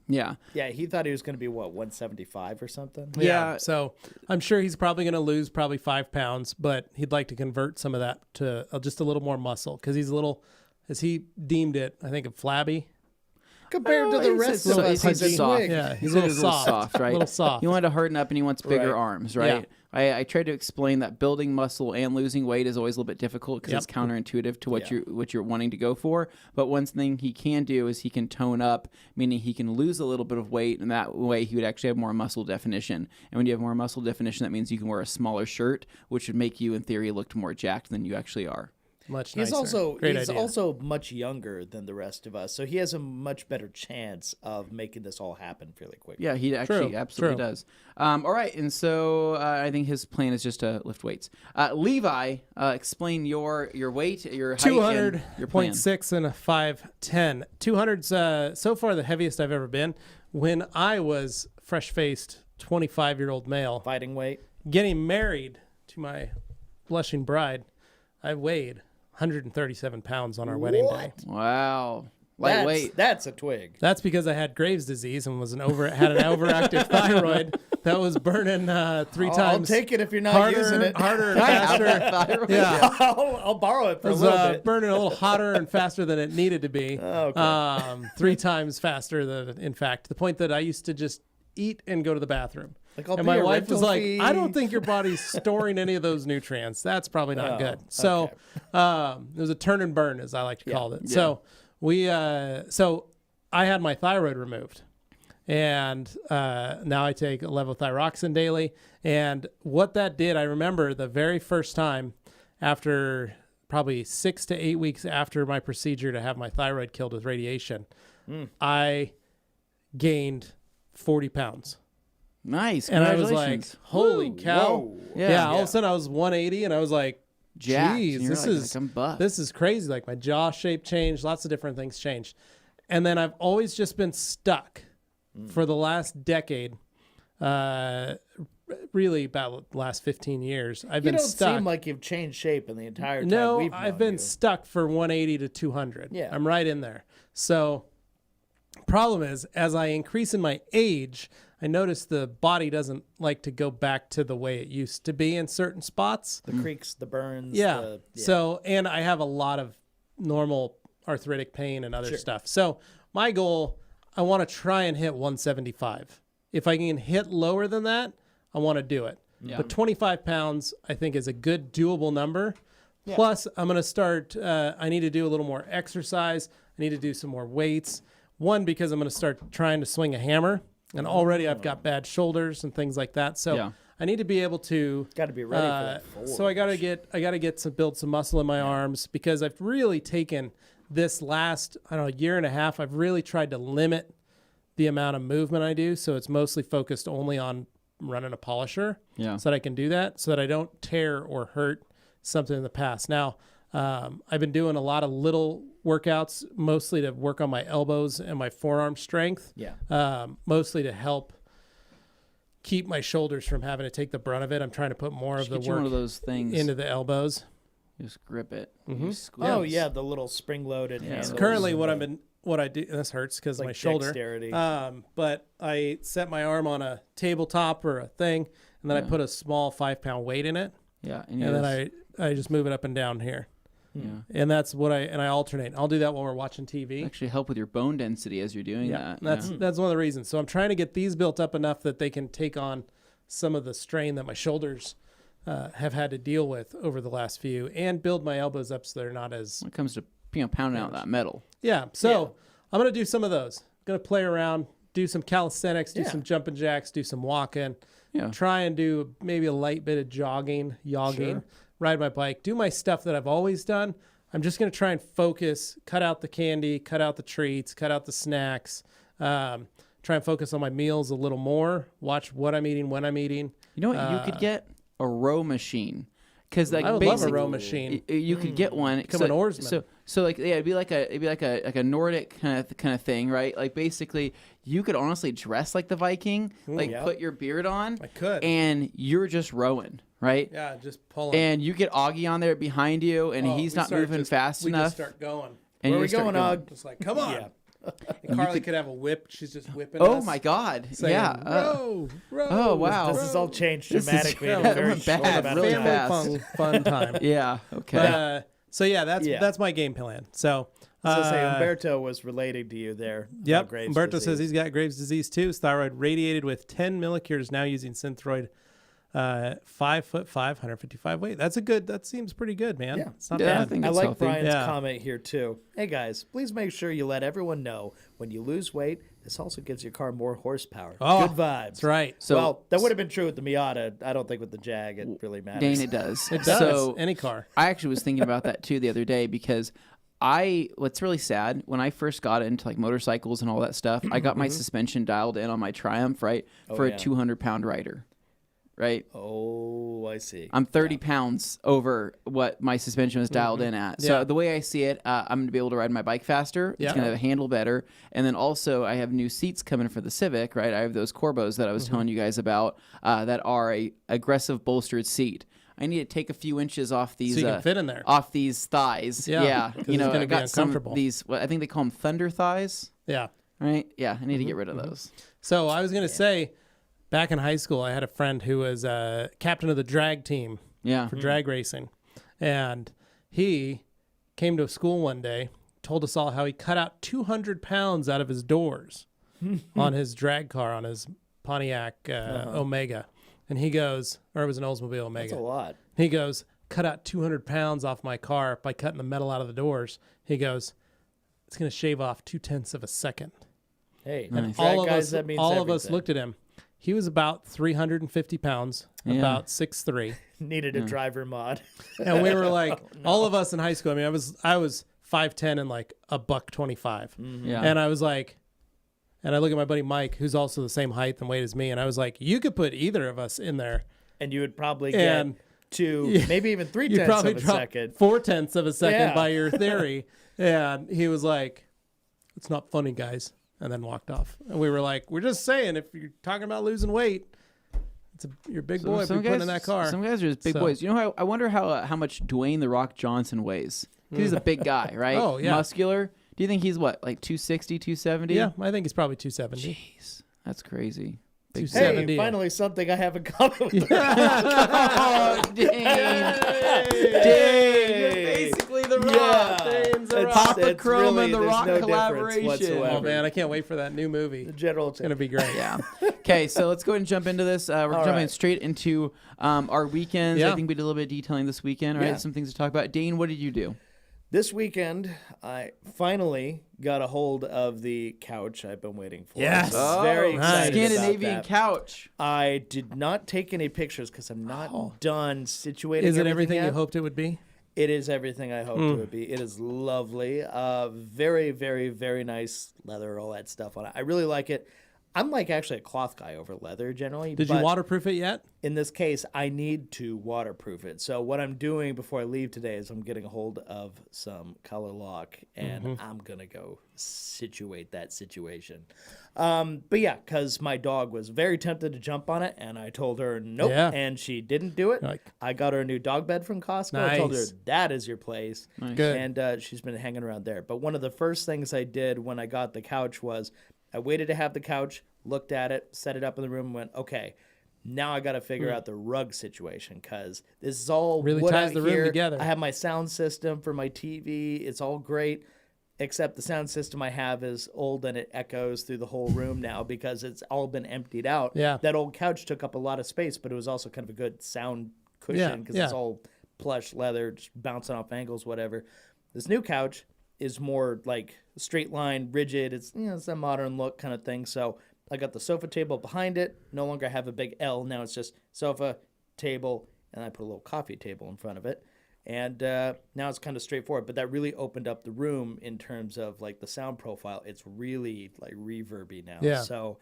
Yeah. Yeah, he thought he was going to be 175 or something. Yeah. So I'm sure he's probably going to lose 5 pounds, but he'd like to convert some of that to just a little more muscle because he's a little, as he deemed it, I think, flabby. Compared to the rest of us, he's he's a soft. twig. Yeah, He's a little soft, right? A little soft. He wanted to harden up and he wants bigger Right. arms, right? Yeah. I tried to explain that building muscle and losing weight is always a little bit difficult because Yep. it's counterintuitive to what you're wanting to go for. But one thing he can do is he can tone up, meaning he can lose a little bit of weight, and that way he would actually have more muscle definition. And when you have more muscle definition, that means you can wear a smaller shirt, which would make you, in theory, look more jacked than you actually are. much He's nicer. Great he's idea. also much younger than the rest of us, so he has a much better chance of making this all happen fairly quickly. Yeah, he actually True, absolutely true. does. All right, and so I think his plan is just to lift weights. Levi, explain your weight, your height, and your plan. 200.6 and a 5'10". 200's so far the heaviest I've ever been. When I was fresh-faced 25-year-old male Fighting weight. getting married to my blushing bride, I weighed 137 pounds on our wedding day. Wow, lightweight. That's a twig. That's because I had Graves' disease and had an overactive thyroid that was burning 3 I'll times take it if you're not using it. harder and I have that faster. thyroid. Yeah. I'll borrow it for It a was little bit. burning a little hotter and faster than it needed to be. Okay. 3 times faster than, in fact, to the point that I used to just eat and go to the bathroom. Like, I'll And pay my a wife was rental like, fee. I don't think your body's storing any of those nutrients. That's probably not good. So it was a turn and burn, as I like to call it. Yeah. So so I had my thyroid removed. And now I take levothyroxine daily. And what that did, I remember the very first time after probably 6 to 8 weeks after my procedure to have my thyroid killed with radiation, I gained 40 pounds. Nice. And I was like, Congratulations. holy cow. Whoa. Yeah, all of a sudden I was 180 and I was like, Jacked. geez, And you're this like, is I'm buff. this is crazy. Like my jaw shape changed, lots of different things changed. And then I've always just been stuck for the last decade, really about the last 15 years. I've You been don't stuck. seem like you've changed shape in the entire time No, we've I've known been you. stuck for 180 to 200. Yeah. I'm right in there. So problem is, as I increase in my age, I notice the body doesn't like to go back to the way it used to be in certain spots. The creaks, the burns. Yeah. So, and I have a lot of normal arthritic pain and other stuff. So my goal, I want to try and hit 175. If I can hit lower than that, I want to do it. But 25 pounds, I think, is a good doable number. Plus, I'm going to start, I need to do a little more exercise. I need to do some more weights. One, because I'm going to start trying to swing a hammer. And already I've got bad shoulders and things like that. So I need to be able to. Got to be ready for that forward. So I got to get some build some muscle in my arms because I've really taken this last, I don't know, year and a half. I've really tried to limit the amount of movement I do. So it's mostly focused only on running a polisher. So that I can do that so that I don't tear or hurt something in the past. Now, I've been doing a lot of little workouts, mostly to work on my elbows and my forearm strength. Mostly to help keep my shoulders from having to take the brunt of it. I'm trying to put more of the Get you one work of those things. into the elbows. Just grip it. Oh yeah, the little spring-loaded handles. Currently, what I do, and this hurts because Like my shoulder. dexterity. But I set my arm on a tabletop or a thing, and then I put a small 5-pound weight in it, Yeah. and then I just move it up and down here. And that's what I alternate. I'll do that while we're watching TV. actually help with your bone density as you're doing that. That's one of the reasons. So I'm trying to get these built up enough that they can take on some of the strain that my shoulders have had to deal with over the last few, and build my elbows up so they're not as. When it comes to pounding out that metal. So I'm gonna do some of those. Gonna play around, do some calisthenics, do some jumping jacks, do some walking. Try and do maybe a light bit of jogging, ride my bike, do my stuff that I've always done. I'm just going to try and focus, cut out the candy, cut out the treats, cut out the snacks, try and focus on my meals a little more, watch what I'm eating, when I'm eating. You know what? You could get a row machine. Because like I would love a row machine. You could get one. Become an oarsman. So like it'd be like a Nordic kind of thing, right? Like basically you could honestly dress like the Viking, put your beard on. I could. And you're just rowing, right? Yeah, just pull 'em. And you get Augie on there behind you, and he's not moving fast we enough. just start going. And Where you we just start going, Og? Just like, come on. Yeah. And Carly could have a whip. She's just whipping Oh us, my God! saying, Yeah. row. Oh wow! This has all changed This is- dramatically in yeah, a very went short bad amount really of time. fast. fun time. Yeah. Okay. But, so yeah, that's my game plan. So, So say Umberto was relating to you there. about yep. Graves' Umberto says disease. he's got Graves' disease too. His thyroid radiated with 10 millicures. Now using Synthroid. 5'5", 155 weight. That seems pretty good, man. Yeah. It's not Yeah, I bad. think I it's like healthy. Brian's Yeah. comment here too. Hey guys, please make sure you let everyone know when you lose weight this also gives your car more horsepower. Oh, Good vibes. That's right. So well, that would have been true with the Miata. I don't think with the Jag it really matters. Dane, it does. It does. So Any car. I actually was thinking about that too the other day because what's really sad, when I first got into like motorcycles and all that stuff, I got my suspension dialed in on my Triumph, right? For a 200-pound rider, right? Oh, I see. I'm 30 pounds over what my suspension was dialed in at. So the way I see it, I'm going to be able to ride my bike faster. It's going to handle better. And then also I have new seats coming for the Civic, right? I have those Corbos that I was telling you guys about that are a aggressive bolstered seat. I need to take a few inches off these So you can fit in there. off these thighs. Yeah, 'cause it's gonna I be got some of uncomfortable. these, I think they call them thunder thighs, Yeah. right? Yeah, I need to get rid of those. So I was going to say, back in high school, I had a friend who was captain of the drag team Yeah. for drag racing. And he came to school one day, told us all how he cut out 200 pounds out of his doors on his drag car, on his Pontiac Omega. And he goes, or it was an Oldsmobile Omega. That's a lot. He goes, cut out 200 pounds off my car by cutting the metal out of the doors. He goes, it's going to shave off 0.2 of a second. Hey, Nice. drag All of guys, us, that means all of us everything. looked at him. He was about 350 pounds, about 6'3". Needed a driver mod. And we were like, all of us in high school. I mean, I was 5'10" and like $125. Yeah. And I was like, and I look at my buddy Mike, who's also the same height and weight as me, and I was like, you could put either of us in there. And you would probably And- get to maybe even You'd 0.3 probably of a drop second. 0.4 of a second Yeah. by your theory. And he was like, it's not funny, guys. And then walked off. And we were like, we're just saying, if you're talking about losing weight, you're a big boy if you're putting in that car. Some guys are just big So- boys. You know, I wonder how much Dwayne the Rock Johnson weighs. 'Cause he's a big guy, right? Oh, yeah. Muscular. Do you think he's what, like 260, 270? Yeah, I think he's probably 270. Jeez, that's crazy. Big 270. Hey, finally something I have in common with Oh, Dane. Dane, you're basically the Rock. Yeah. Dane's the It's- Rock. Papa it's Chrome really- and the there's Rock no difference collaboration. whatsoever. Oh, man, I can't wait for that new movie. The general It's going to be great. Yeah. Okay, so let's go ahead and jump into this. We're jumping right. straight into our weekends. Yeah. I think we did a little bit of detailing this weekend, right? Yeah. Some things to talk about. Dane, what did you do? This weekend, I finally got a hold of the couch I've been waiting for. Yes. I'm very nice. excited Scandinavian about that. couch. I did not take any pictures because I'm not done situating. Is it everything yet. you hoped it would be? It is everything I hoped it would be. It is lovely. Very, very, very nice leather, all that stuff on it. I really like it. I'm like actually a cloth guy over leather generally. Did you but waterproof it yet? in this case, I need to waterproof it. So what I'm doing before I leave today is I'm getting a hold of some color lock, and I'm going to go situate that situation. But yeah, because my dog was very tempted to jump on it, and I told her nope, Yeah. and she didn't do it. Like- I got her a new dog bed from Costco. I told her, Nice. that is your place. Good. And she's been hanging around there. But one of the first things I did when I got the couch was I waited to have the couch, looked at it, set it up in the room, and went, okay, now I got to figure out the rug situation because this is all Really wood ties out the room here. together. I have my sound system for my TV. It's all great, except the sound system I have is old and it echoes through the whole room now because it's all been emptied out. Yeah. That old couch took up a lot of space, but it was also kind of a good sound cushion because it's yeah. all plush leather, just bouncing off angles, whatever. This new couch is more like straight line, rigid. It's it's a modern look kind of thing. So I got the sofa table behind it. No longer have a big L. Now it's just sofa, table, and I put a little coffee table in front of it. And now it's kind of straightforward. But that really opened up the room in terms of like the sound profile. It's really like reverby now. Yeah. So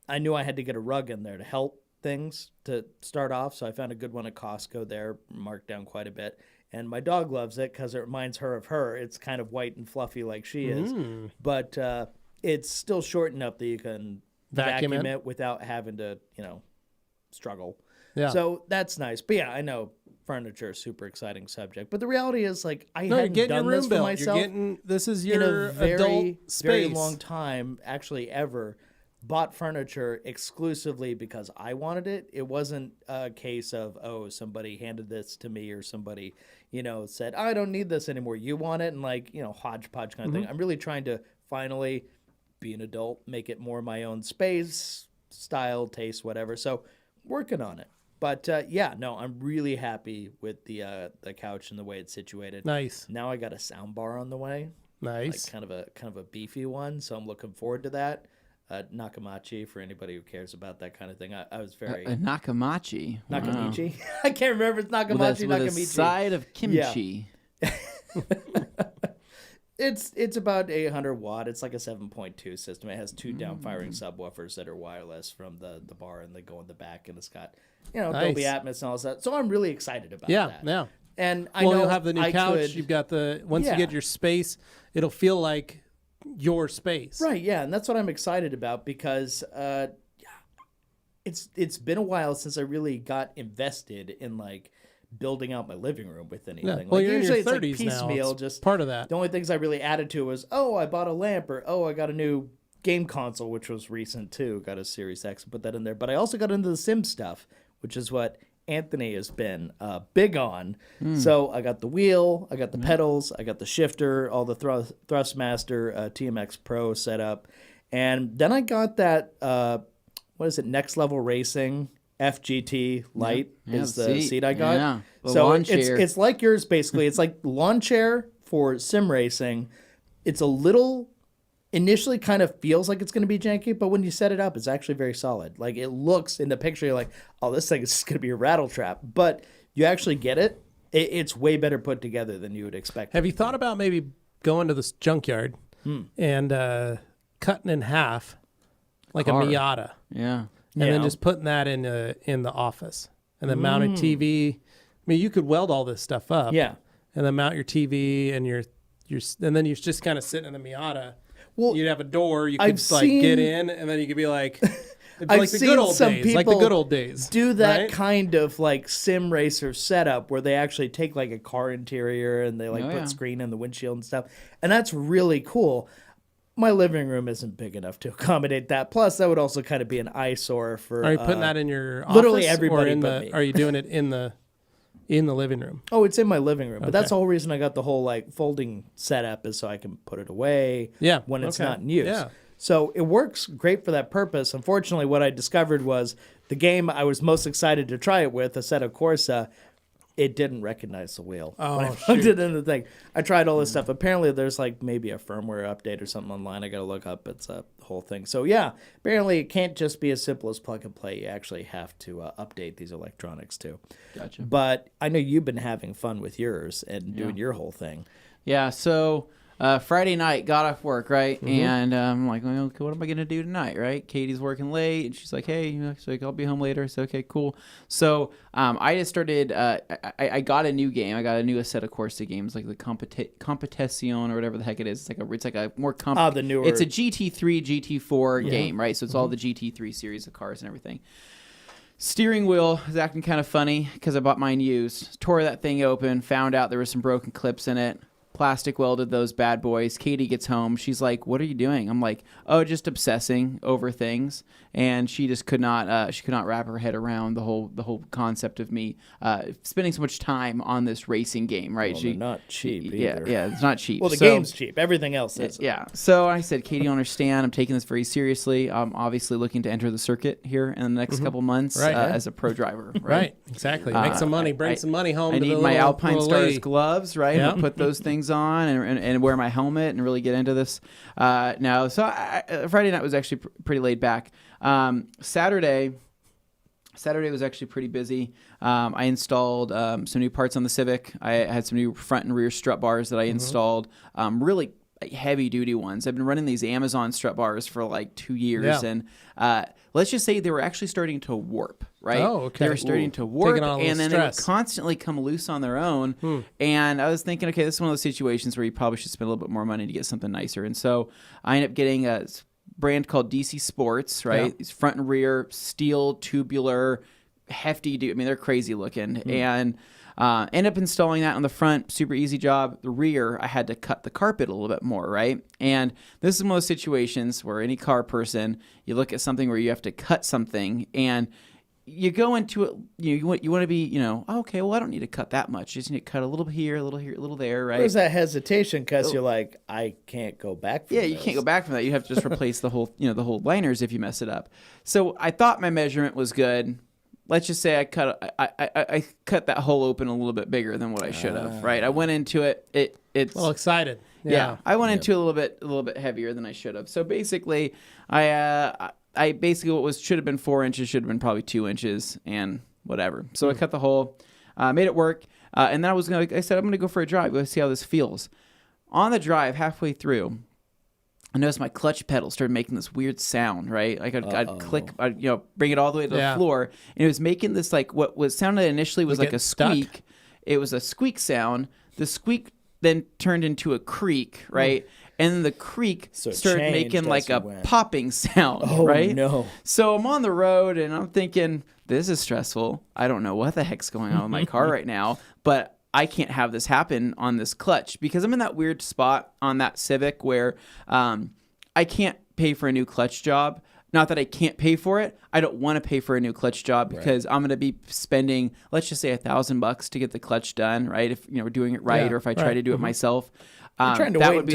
I knew I had to get a rug in there to help things to start off. So I found a good one at Costco there, marked down quite a bit. And my dog loves it because it reminds her of her. It's kind of white and fluffy like she is. But it's still short enough that you can Vacuum vacuum it. it without having to, struggle. Yeah. So that's nice. But yeah, I know furniture is a super exciting subject. But the reality is, like, I No, you're hadn't getting your done room this for built. myself You're getting this is in your a very, adult space. very long time, actually ever. Bought furniture exclusively because I wanted it. It wasn't a case of, somebody handed this to me or somebody, said, I don't need this anymore. You want it? And hodgepodge kind of thing. I'm really trying to finally be an adult, make it more my own space, style, taste, whatever. So working on it. But I'm really happy with the couch and the way it's situated. Nice. Now I got a sound bar on the way. Nice. Like kind of a beefy one, so I'm looking forward to that. Nakamachi, for anybody who cares about that kind of thing. I was very... Nakamachi. Nakamichi? I can't remember if it's Nakamachi, With Nakamichi. a side of kimchi. It's about 800 watt. It's like a 7.2 system. It has 2 downfiring subwoofers that are wireless from the bar, and they go in the back, and it's got, Dolby Atmos and all that. So I'm really excited about that. Yeah. And I know you'll have the new couch. could... You've got once you get your space, it'll feel like your space. Right, yeah, and that's what I'm excited about because it's been a while since I really got invested in like building out my living room with anything. Yeah. Like, Well, you're usually in your 30s it's like piecemeal, now. It's just part of that. The only things I really added to was, I bought a lamp, or I got a new game console, which was recent too. Got a Series X, put that in there. But I also got into the Sim stuff, which is what Anthony has been big on. So I got the wheel, I got the pedals, I got the shifter, all the Thrustmaster TMX Pro set up. And then I got that, Next Level Racing FGT Lite is the seat I got. Yeah. So it's like yours basically. It's like lawn chair for sim racing. It's a little, initially kind of feels like it's going to be janky, but when you set it up, it's actually very solid. Like it looks in the picture, you're like, oh, this thing is just going to be a rattle trap. But you actually get it. It's way better put together than you would expect. Have you thought about maybe going to this junkyard and cutting in half like a Miata? Yeah. And then just putting that in the office, and then mount a TV. I mean, you could weld all this stuff up. Yeah. And then mount your TV and and then you're just kind of sitting in the Miata. Well, you'd have a door. You could get in, and then you could be like, it'd be I've like the seen good old some days, like the people good old days. do that right? kind of like sim racer setup where they actually take like a car interior and they put screen in the windshield and stuff, and that's really cool. My living room isn't big enough to accommodate that. Plus, that would also kind of be an eyesore for. Are you putting that in your office? Literally everybody or in but me. Are you doing it in the living room? Oh, it's in my living room. But that's the whole reason I got the whole like folding setup is so I can put it away when it's not in use. Yeah. So it works great for that purpose. Unfortunately, what I discovered was the game I was most excited to try it with, Assetto Corsa, it didn't recognize the wheel when I plugged it in the thing. I tried all this stuff. Apparently, there's like maybe a firmware update or something online. I got to look up. It's a whole thing. So yeah, apparently it can't just be as simple as plug and play. You actually have to update these electronics too. Gotcha. But I know you've been having fun with yours and doing your whole thing. Yeah, so Friday night, got off work, right? And I'm like, well, okay, what am I going to do tonight, right? Katie's working late, and she's like, hey, she's like, I'll be home later. I said, okay, cool. So I just started, I got a new game. I got a new Assetto Corsa game. It's like the Competizione or whatever the heck it is. It's like a more the newer. It's a GT3, GT4 game, right? So it's all the GT3 series of cars and everything. Steering wheel is acting kind of funny because I bought mine used. Tore that thing open, found out there were some broken clips in it. Plastic welded those bad boys. Katie gets home. She's like, what are you doing? I'm like, oh, just obsessing over things. And she just could not wrap her head around the whole concept of me spending so much time on this racing game, right? Well, they're not cheap either. Yeah, it's not cheap. Well, the game's cheap. Everything else is. Yeah. So I said, Katie, you understand. I'm taking this very seriously. I'm obviously looking to enter the circuit here in the next couple months as a pro driver. Right. Exactly. Make some money. Bring some money home. I to need the my little, Alpine little Stars lady. gloves, right? Yeah. And put those things on and wear my helmet and really get into this. So Friday night was actually pretty laid back. Saturday was actually pretty busy. I installed some new parts on the Civic. I had some new front and rear strut bars that I installed. Really heavy duty ones. I've been running these Amazon strut bars for like 2 years, and let's just say they were actually starting to warp. Right? Oh, okay. They were starting to warp, Taking on a and then stress. they would constantly come loose on their own. And I was thinking, okay, this is one of those situations where you probably should spend a little bit more money to get something nicer. And so I ended up getting a brand called DC Sports, right? Yeah. These front and rear, steel, tubular, hefty dude. I mean, they're crazy looking. And end up installing that on the front, super easy job. The rear, I had to cut the carpet a little bit more, right? And this is one of those situations where any car person, you look at something where you have to cut something and you go into it, you want to be, okay, well, I don't need to cut that much. Just need to cut a little here, a little there, right? There's that hesitation because you're like, I can't go back from you can't go back from that. You have to just replace the whole, the whole liners if you mess it up. So I thought my measurement was good. Let's just say I cut that hole open a little bit bigger than what I should have, right? I went into it. It's Well, excited. Yeah, I went into a little bit heavier than I should have. So basically, I basically what should have been 4 inches should have been probably 2 inches and whatever. So I cut the hole, made it work, and then I said I'm gonna go for a drive. Let's see how this feels. On the drive, halfway through, I noticed my clutch pedal started making this weird sound. Right, like I'd click, bring it all the way to the floor, and it was making this like what was sounded initially was like a squeak. Stuck? It was a squeak sound. The squeak then turned into a creak, right? And then the creak started making like a popping sound, right? No. So I'm on the road and I'm thinking, this is stressful. I don't know what the heck's going on with my car right now, but I can't have this happen on this clutch because I'm in that weird spot on that Civic where I can't pay for a new clutch job. Not that I can't pay for it. I don't want to pay for a new clutch job because I'm going to be spending, let's just say $1,000 to get the clutch done, right? If we're doing it right, or if I try to do it myself, that would be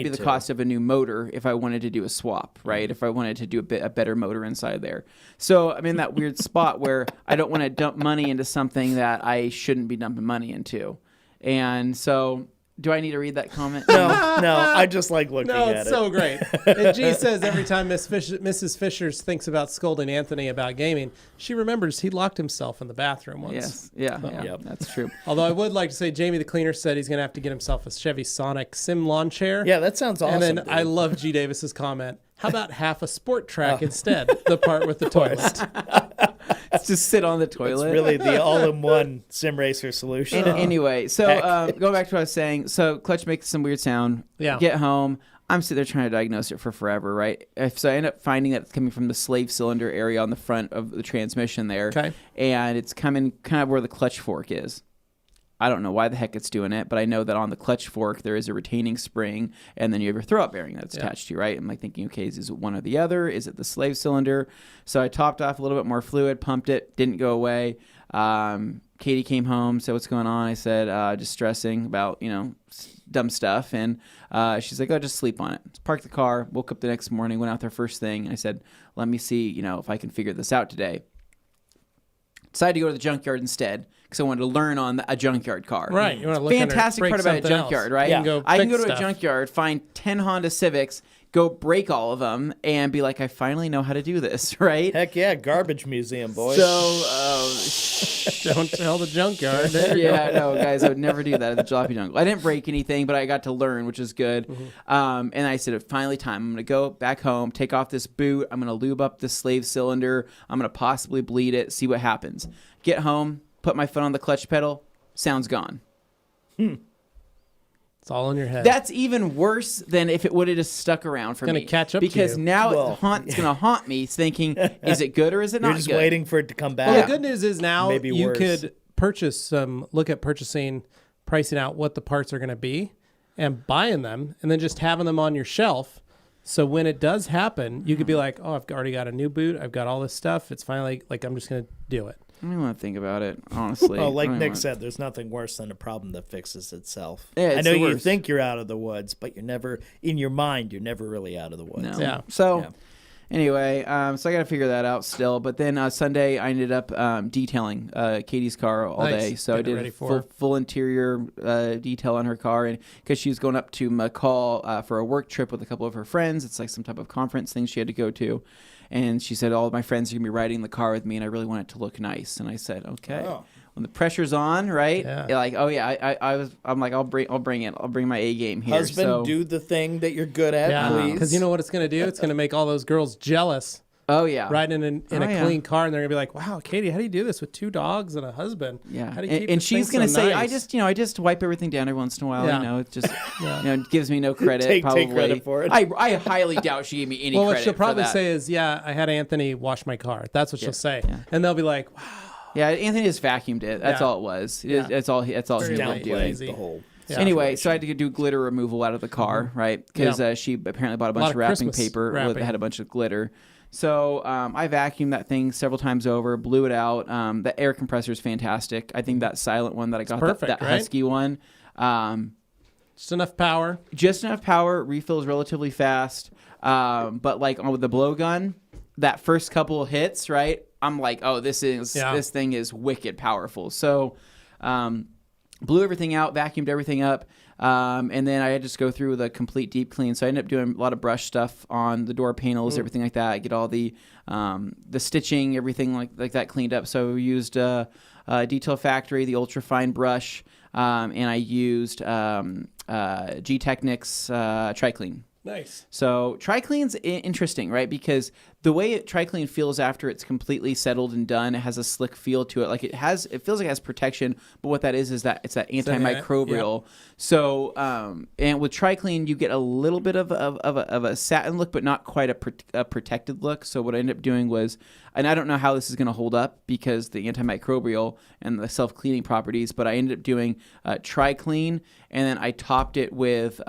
the cost of a new motor if I wanted to do a swap, right? If I wanted to do a better motor inside there. So I'm in that weird spot where I don't want to dump money into something that I shouldn't be dumping money into, and so. Do I need to read that comment? No, I just like looking at it. No, it's so great. And G says every time Mrs. Fisher thinks about scolding Anthony about gaming, she remembers he locked himself in the bathroom once. Yes, that's true. Although I would like to say Jamie the cleaner said he's going to have to get himself a Chevy Sonic Sim lawn chair. Yeah, that sounds awesome. And then I love G Davis's comment. How about half a sport track instead? The part with the toilet. It's just sit on the toilet. It's really the all-in-one sim racer solution. Anyway, so going back to what I was saying, so clutch makes some weird sound. Yeah. Get home. I'm sitting there trying to diagnose it for forever, right? So I end up finding that it's coming from the slave cylinder area on the front of the transmission there. Okay. And it's coming kind of where the clutch fork is. I don't know why the heck it's doing it, but I know that on the clutch fork there is a retaining spring, and then you have your throw-up bearing that's attached to you, right? I'm like thinking, okay, is it one or the other? Is it the slave cylinder? So I topped off a little bit more fluid, pumped it, didn't go away. Katie came home, said, what's going on? I said, just stressing about, dumb stuff. And she's like, oh, just sleep on it. Parked the car, woke up the next morning, went out there first thing, and I said, let me see, if I can figure this out today. Decided to go to the junkyard instead because I wanted to learn on a junkyard car. Right. You want to look Fantastic part about a junkyard, right? Yeah. I can go to a junkyard, find 10 Honda Civics, go break all of them, and be like, I finally know how to do this, right? Heck yeah, garbage museum, boys. So, don't tell the junkyard. no, guys, I would never do that at the Jalopy Jungle. I didn't break anything, but I got to learn, which is good. And I said, it's finally time. I'm going to go back home, take off this boot. I'm going to lube up this slave cylinder. I'm going to possibly bleed it, see what happens. Get home, put my foot on the clutch pedal. Sound's gone. It's all in your head. That's even worse than if it would have just stuck around for me. It's going to catch up because to you. Now it's going to haunt me thinking, is it good or is it not You're just good? waiting for it to come back. Well, the good news is now Maybe you worse. could look at pricing out what the parts are going to be and buying them and then just having them on your shelf. So when it does happen, you could be like, oh, I've already got a new boot. I've got all this stuff. It's finally like I'm just going to do it. I don't even want to think about it, honestly. Well, like Nick said, there's nothing worse than a problem that fixes itself. Yeah, I know the you worst. think you're out of the woods, but you're never, in your mind, you're never really out of the woods. No. Yeah. So Yeah. anyway, so I got to figure that out still. But then Sunday, I ended up detailing Katie's car all Nice. day. So I Getting did ready a for her. full interior detail on her car, and because she was going up to McCall for a work trip with a couple of her friends. It's like some type of conference thing she had to go to. And she said, all of my friends are going to be riding the car with me, and I really want it to look nice. And I said, okay. Oh. When the pressure's on, right? Yeah. You're like, oh yeah, I'm like, I'll bring it. I'll bring my A game here. Husband, so, do the thing that you're good at, Yeah, please. because you know what it's going to do? It's going to make all those girls jealous oh yeah, riding in a yeah. clean car, and they're going to be like, wow, Katie, how do you do this with 2 dogs and a husband? Yeah, How do you keep and this she's thing gonna so say, nice? I just wipe everything down every once in a while. Yeah. It just it gives me no credit. Take probably credit for it. I highly doubt she gave me any Well, credit. what she'll probably for that. say is, yeah, I had Anthony wash my car. That's what she'll say. yeah. And they'll be like, wow. yeah, Anthony just vacuumed it. That's Yeah. all it was. Yeah. That's all he Very would light. do. Lazy. the whole Yeah. Anyway, so I had to do glitter removal out of the car, right? Because she apparently bought a bunch lot of of wrapping Christmas paper wrapping. that had a bunch of glitter. So I vacuumed that thing several times over, blew it out. The air compressor is fantastic. I think that silent one that I got, perfect, that right? Husky one, Just enough power. just enough power, refills relatively fast. But like with the blowgun, that first couple of hits, right? I'm like, oh, this thing is wicked powerful. So blew everything out, vacuumed everything up. And then I just go through the complete deep clean. So I ended up doing a lot of brush stuff on the door panels, everything like that. I get all the stitching, everything like that cleaned up. So we used Detail Factory, the ultra fine brush, and I used G-Technics Tri-Clean. Nice. So Tri-Clean's interesting, right? Because the way Tri-Clean feels after it's completely settled and done, it has a slick feel to it. Like it feels like it has protection, but what that is that it's that antimicrobial. Yeah. So, and with Tri-Clean, you get a little bit of a satin look, but not quite a protected look. So what I ended up doing was, and I don't know how this is going to hold up because the antimicrobial and the self-cleaning properties, but I ended up doing Tri-Clean, and then I topped it with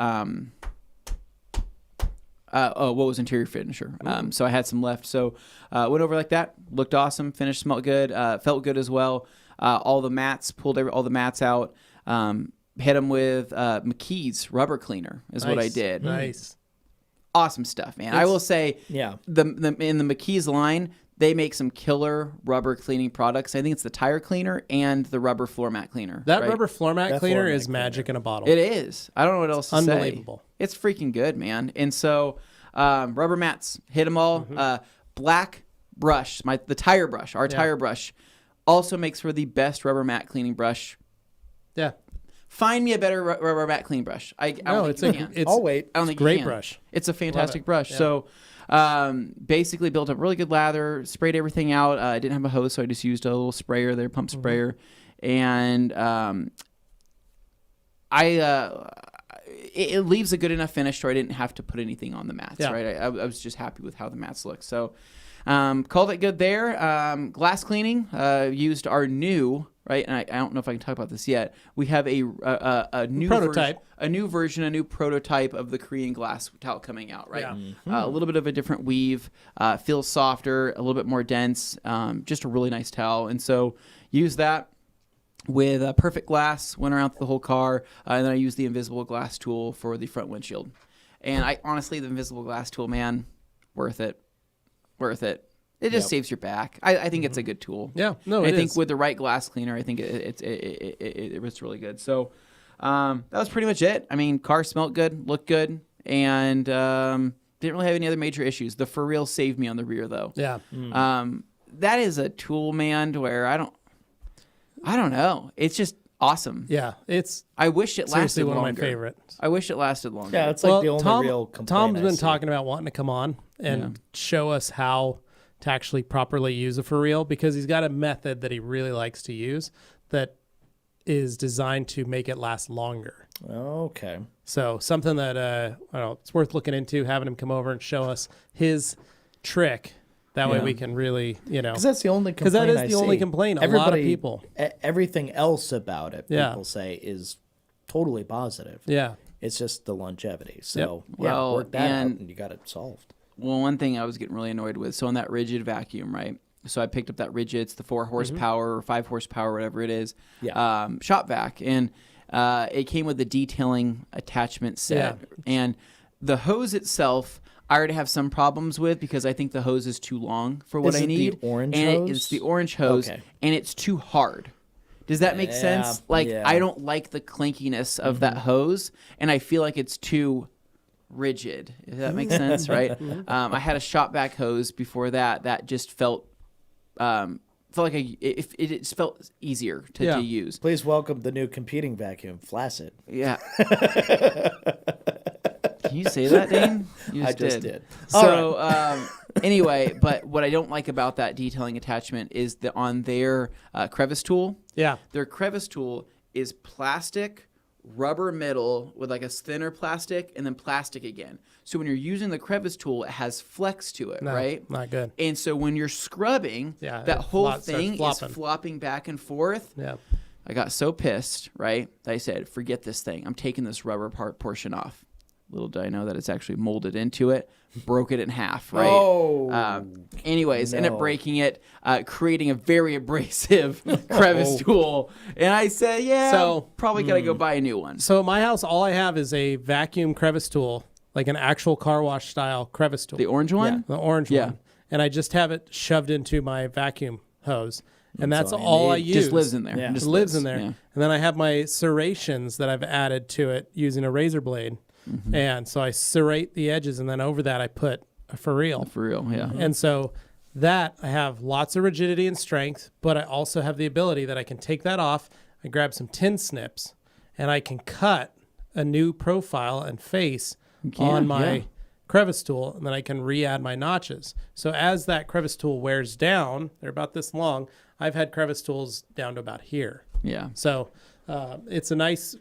what was interior finisher. So I had some left. So went over like that. Looked awesome. Finished, smelled good. Felt good as well. All the mats, pulled all the mats out. Hit them with McKee's rubber cleaner is what I did. Nice. Awesome stuff, man. I will say, Yeah. In the McKee's line, they make some killer rubber cleaning products. I think it's the tire cleaner and the rubber floor mat cleaner. That right? rubber floor mat cleaner floor mat is magic in a bottle. It is. I don't know what else to say. Unbelievable. It's freaking good, man. And so rubber mats, hit them all. Black brush, the tire brush, our tire brush, also makes for the best rubber mat cleaning brush. Yeah. Find me a better rubber mat cleaning brush. I don't think you can. I'll wait. I don't think great you can. brush. It's a fantastic it. brush. Yeah. So basically built up really good lather, sprayed everything out. I didn't have a hose, so I just used a little sprayer there, pump sprayer. And it leaves a good enough finish where I didn't have to put anything on the mats, right? I was just happy with how the mats look. So called it good there. Glass cleaning, used our new, right? And I don't know if I can talk about this yet. We have a new prototype. a new prototype of the Korean glass towel coming out, right? Yeah. A little bit of a different weave, feels softer, a little bit more dense, just a really nice towel. And so use that with perfect glass, went around the whole car, and then I used the invisible glass tool for the front windshield. And I honestly, the invisible glass tool, man, worth it. It just saves your back. I think it's a good tool. Yeah, no, I think with the right glass cleaner, I think it was really good. So that was pretty much it. I mean, car smelled good, looked good, and didn't really have any other major issues. The For Real saved me on the rear, though. Yeah. That is a tool, man, to where I don't know. It's just awesome. Yeah, it's I wish it seriously lasted one longer. of my favorites. I wish it lasted longer. Yeah, it's like the only real complaint Tom's I been see. talking about wanting to come on and show us how to actually properly use a For Real, because he's got a method that he really likes to use that is designed to make it last longer. Okay. So something that I don't know, it's worth looking into, having him come over and show us his trick. That way we can really, Because that's the only complaint that is I the only see. complaint. A lot of Everybody- people. Everything else about it, Yeah. people say, is totally positive. Yeah. It's just the longevity. So, Well, work that out and- and you got it solved. Well, one thing I was getting really annoyed with, so on that rigid vacuum, right? So I picked up that rigid, it's the 4 horsepower or 5 horsepower, whatever it is, shop vac. And it came with the detailing attachment set. Yeah. And the hose itself, I already have some problems with because I think the hose is too long for what Is I it the need. orange and hose? It's the orange hose, Okay. and it's too hard. Does that make sense? Like, yeah. I don't like the clinkiness of that hose, and I feel like it's too rigid. If that makes sense, right? I had a shop vac hose before that just felt like it just felt easier to use. Please welcome the new competing vacuum, Flaccid. Yeah. Can you say that, Dane? You I just did. So anyway, but what I don't like about that detailing attachment is that on their crevice tool, Yeah. their crevice tool is plastic, rubber middle with like a thinner plastic, and then plastic again. So when you're using the crevice tool, it has flex to it, No, right? Not good. And so when you're scrubbing, Yeah, that it whole starts thing is flopping. flopping back and forth. Yeah. I got so pissed, right? That I said, forget this thing. I'm taking this rubber portion off. Little did I know that it's actually molded into it. Broke it in half, right? Oh, Anyways, ended up no. breaking it, creating a very abrasive crevice tool. And I said, So- probably got to go buy a new one. So at my house, all I have is a vacuum crevice tool, like an actual car wash style crevice tool. The orange one? The orange Yeah. one. And I just have it shoved into my vacuum hose. and that's all you all I need. use. Just lives in there. Yeah. Just It lives in there. Yeah. And then I have my serrations that I've added to it using a razor blade. And so I serrate the edges, and then over that I put a for real. For real, yeah. And so that I have lots of rigidity and strength, but I also have the ability that I can take that off, I grab some tin snips, and I can cut a new profile and face on my crevice tool, and then I can re-add my notches. So as that crevice tool wears down, they're about this long, I've had crevice tools down to about here. Yeah. So it's a nice,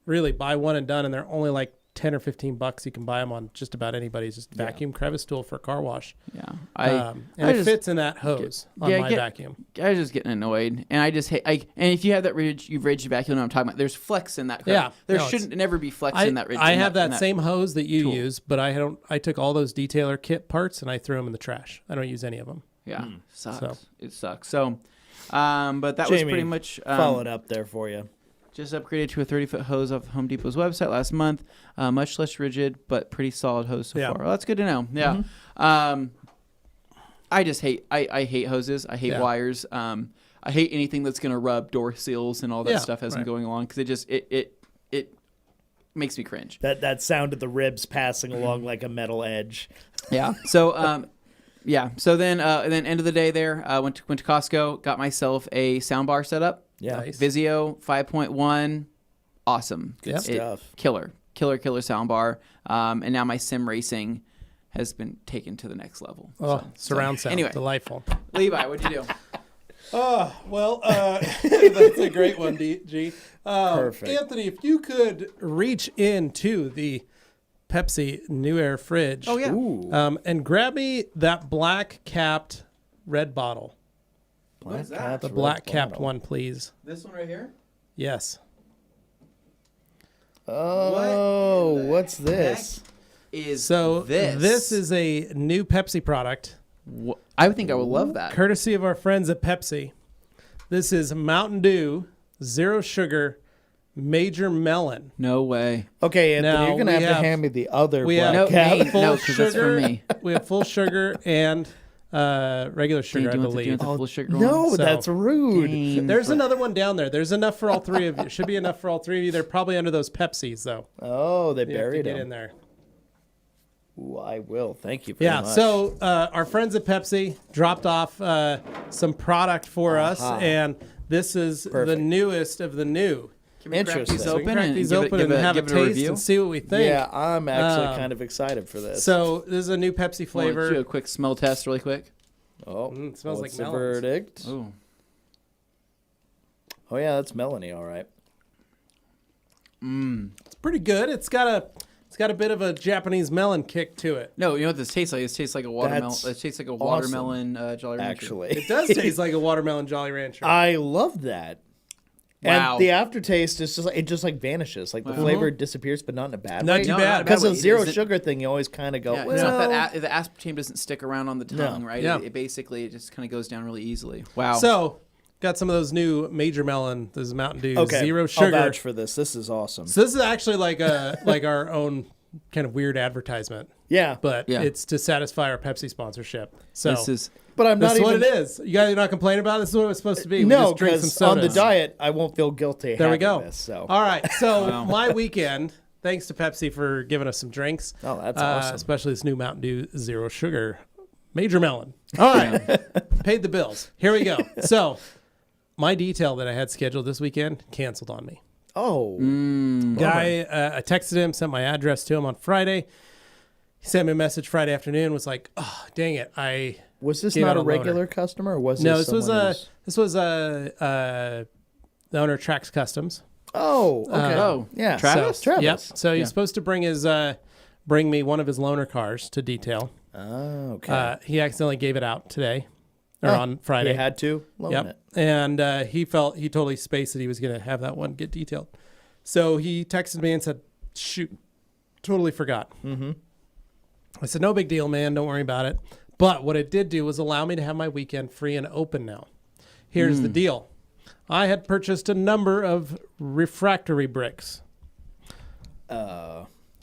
really buy one and done, and they're only like 10 or 15 bucks. You can buy them on just about anybody's just vacuum crevice tool for a car wash. Yeah. And I it just fits in that hose on my vacuum. I was just getting annoyed, and I just hate. And if you have that rigid vacuum, I'm talking about. There's flex in that. Yeah, there no, shouldn't never be flex I in that. I have that same hose that you tool. use, but I don't. I took all those detailer kit parts and I threw them in the trash. I don't use any of them. Yeah, sucks. So. It sucks. So, but that Jamie, was pretty much followed up there for you. Just upgraded to a 30-foot hose off Home Depot's website last month. Much less rigid, but pretty solid hose so far. Well, that's good to know. Yeah. I just hate. I hate hoses. I hate wires. I hate anything that's going to rub door seals and all that stuff as I'm going along, because it just it makes me cringe. That sound of the ribs passing along like a metal edge. Yeah. So yeah. So then end of the day there, went to Costco, got myself a soundbar set up. Yeah. Nice. Vizio 5.1, awesome. Good stuff. Killer soundbar. And now my sim racing has been taken to the next level. Oh, surround sound. Anyway. Delightful. Levi, what'd you do? Well, that's a great one, G. Perfect. Anthony, if you could reach into the Pepsi New Air fridge. Oh, yeah. Ooh. And grab me that black capped red bottle. What is that? The black capped one, please. This one right here? Yes. Oh, what's this? So this is a new Pepsi product. I would think I would love that. Courtesy of our friends at Pepsi. This is Mountain Dew Zero Sugar Major Melon. No way. Okay, Anthony, Now, you're going to we have to have- hand me the other We black have cap. Dane, full no, 'cause that's for sugar. me. We have full sugar and regular sugar, Do you I want the believe. full sugar No, one? So- that's rude. Dane. There's another one down there. There's enough for all three of you. Should be enough for all three of you. They're probably under those Pepsis, though. Oh, they You have to buried get in them. there. Ooh, I will. Thank you very Yeah, much. so our friends at Pepsi dropped off some product for us, and this is the Perfect. newest of the new. Can we crack Interesting. these So we open can crack and these give open it, and have a give it a taste review? and see what we think. yeah, I'm actually kind of excited for this. So this is a new Pepsi Let's flavor. do a quick smell test really quick. oh, it smells what's like the melons. verdict? Oh. Oh, yeah, that's Melanie, all right. It's pretty good. It's got a bit of a Japanese melon kick to it. No, you know what this tastes like? It tastes like a watermelon. That's It tastes like a awesome. watermelon Jolly Rancher. Actually. It does taste like a watermelon Jolly Rancher. I love that. Wow. And the aftertaste is just like, it just like vanishes. Like the flavor disappears, but not in a bad Not way. too No, bad. not a bad Because way. of zero Is it- sugar thing, you always kind of go, Yeah, well, it's not that the aspartame doesn't stick around on the tongue, No. right? Yeah. It basically just kind of goes down really easily. Wow. So got some of those new Major Melon. This is Mountain Dew okay, Zero I'll Sugar. vouch for this. This is awesome. So this is actually like a like our own kind of weird advertisement, Yeah, but Yeah. it's to satisfy our Pepsi sponsorship. So this is but I'm this not is what even. it is. You guys are not complaining about it? This is what it's supposed to be. We No, just drink some because on the sodas. diet, I won't feel guilty. There we having go. This, so. All right. So my weekend, thanks to Pepsi for giving us some drinks. Oh, that's awesome. Especially this new Mountain Dew Zero Sugar Major Melon. All right. Paid the bills. Here we go. So my detail that I had scheduled this weekend canceled on me. Oh, Guy, I texted him, sent my address to him on Friday. He sent me a message Friday afternoon. Was like, "Oh, dang it! was this Gave not out a a loaner. regular customer, or was no. this This was someone a who's- the owner of Trax Customs. Oh, okay. oh, yeah, Travis? So, Travis. Yep. So he's supposed to bring me one of his loaner cars to detail. Oh, okay. He accidentally gave it out today or on Friday. He had to loan Yep. it. And he totally spaced that he was going to have that one get detailed. So he texted me and said, shoot, totally forgot. Mm-hmm. I said, no big deal, man. Don't worry about it. But what it did do was allow me to have my weekend free and open now. Here's the deal. I had purchased a number of refractory bricks.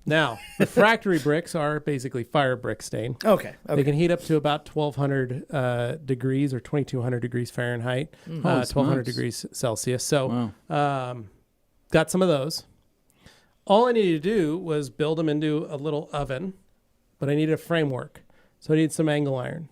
Now, refractory bricks are basically fire bricks, Dane. Okay. They can heat up to about 1,200 degrees or 2,200 degrees Fahrenheit, 1,200 degrees Celsius. So, got some of those. All I needed to do was build them into a little oven, but I needed a framework. So I need some angle iron.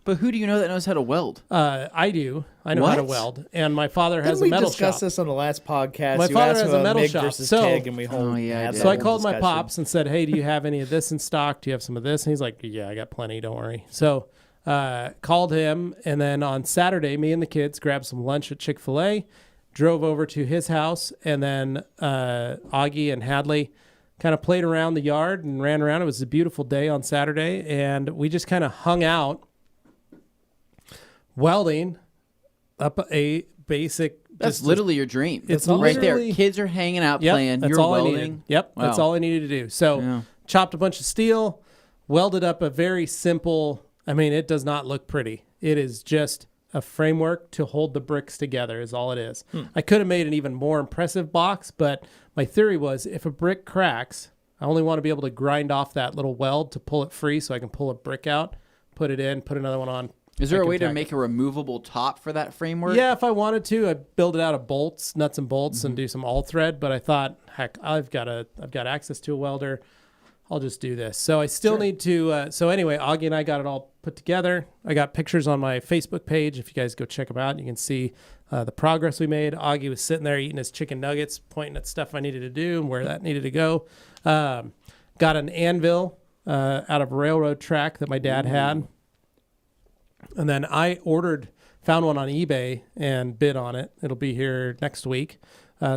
But who do you know that knows how to weld? I do. I know how to weld. And my father has a metal shop. We discussed this on the last podcast. My father has a metal MIG shop. versus So, TIG, and we so I called my pops and said, hey, do you have any of this in stock? Do you have some of this? And he's like, yeah, I got plenty. Don't worry. So called him. And then on Saturday, me and the kids grabbed some lunch at Chick-fil-A, drove over to his house. And then Augie and Hadley kind of played around the yard and ran around. It was a beautiful day on Saturday. And we just kind of hung out welding up a basic. That's literally your dream. It's right there. literally- Kids are hanging out Yep, playing. that's You're all I welding. needed. Yep, Wow. that's all I needed to do. So chopped a bunch of steel, welded up a very simple. I mean, it does not look pretty. It is just a framework to hold the bricks together is all it is. I could have made an even more impressive box, but my theory was if a brick cracks, I only want to be able to grind off that little weld to pull it free so I can pull a brick out, put it in, put another one on. Is there a way to make a removable top for that framework? Yeah, if I wanted to, I'd build it out of bolts, nuts and bolts, and do some all thread. But I thought, heck, I've got access to a welder. I'll just do this. So I still need to. So anyway, Augie and I got it all put together. I got pictures on my Facebook page. If you guys go check them out, you can see the progress we made. Augie was sitting there eating his chicken nuggets, pointing at stuff I needed to do and where that needed to go. Got an anvil out of a railroad track that my dad had. And then I found one on eBay and bid on it. It'll be here next week.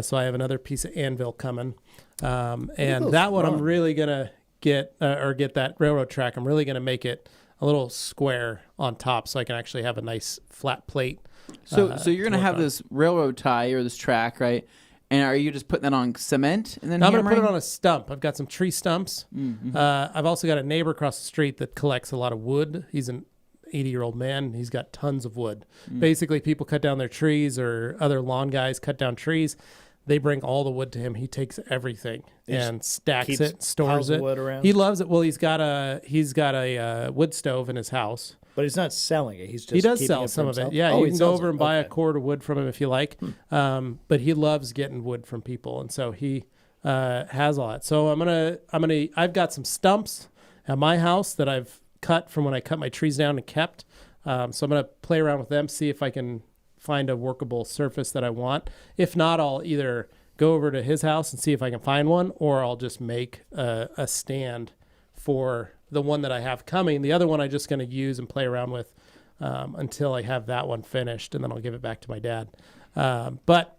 So I have another piece of anvil coming. And that one I'm really going to get that railroad track. I'm really going to make it a little square on top so I can actually have a nice flat plate. So you're going to have this railroad tie or this track, right? And are you just putting that on cement and then I'm going to hammering? put it on a stump. I've got some tree stumps. I've also got a neighbor across the street that collects a lot of wood. He's an 80-year-old man. He's got tons of wood. Basically, people cut down their trees or other lawn guys cut down trees. They bring all the wood to him. He takes everything and stacks it, stores it. Wood around. He loves it. Well, he's got a wood stove in his house. But he's not selling it. He's just He does keeping sell it for some of it. himself? Yeah, Oh, you he can go sells over it. and buy a Okay. cord of wood from him if you like. But he loves getting wood from people, and so he has all that. So I've got some stumps at my house that I've cut from when I cut my trees down and kept. So I'm going to play around with them, see if I can find a workable surface that I want. If not, I'll either go over to his house and see if I can find one, or I'll just make a stand for the one that I have coming. The other one I'm just going to use and play around with until I have that one finished, and then I'll give it back to my dad. But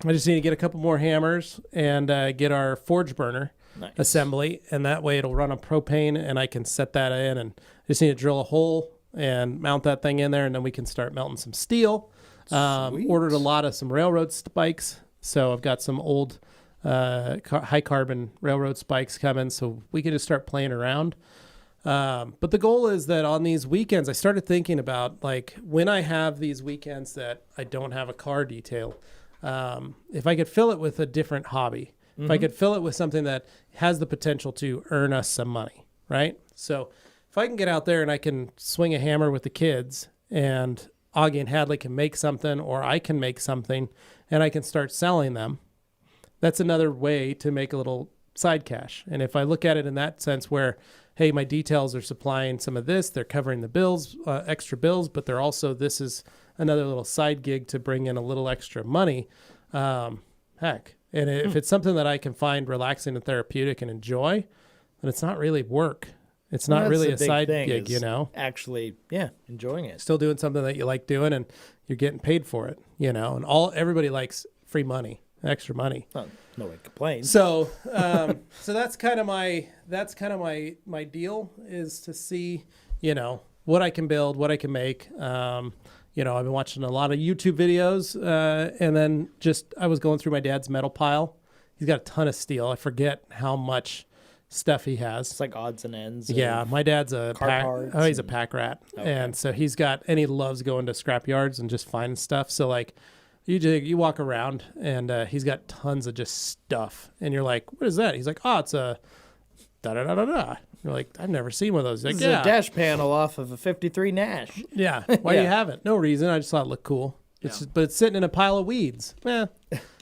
I just need to get a couple more hammers and get our forge burner assembly, and that way it'll run on propane, and I can set that in, and just need to drill a hole and mount that thing in there, and then we can start melting some steel. Ordered a lot of some railroad spikes, so I've got some old high carbon railroad spikes coming, so we can just start playing around. But the goal is that on these weekends, I started thinking about, like, when I have these weekends that I don't have a car detail, if I could fill it with a different hobby, if I could fill it with something that has the potential to earn us some money, right? So if I can get out there and I can swing a hammer with the kids, and Augie and Hadley can make something, or I can make something, and I can start selling them, that's another way to make a little side cash. And if I look at it in that sense where, hey, my details are supplying some of this, they're covering the bills, extra bills, but they're also, this is another little side gig to bring in a little extra money. Heck. And if it's something that I can find relaxing and therapeutic and enjoy, then it's not really work. It's not really a side gig, you know? Actually, enjoying it. Still doing something that you like doing, and you're getting paid for it, you know? And everybody likes free money, extra money. Well, nobody complains. So, so that's kind of my deal, is to see, you know, what I can build, what I can make. You know, I've been watching a lot of YouTube videos, and then I was going through my dad's metal pile. He's got a ton of steel. I forget how much stuff he has. It's like odds and ends. Yeah, my dad's a pack. parts Oh, he's a pack rat, Okay. and so he loves going to scrap yards and just finding stuff. So like, You walk around and he's got tons of just stuff, and you're like, "What is that?" He's like, "Oh, it's a da da da da da." You're like, "I've never seen one of those." He's like, This is a dash panel off of a 53 Nash. yeah. Why do you have it? No reason. I just thought it looked cool. But it's sitting in a pile of weeds. Eh.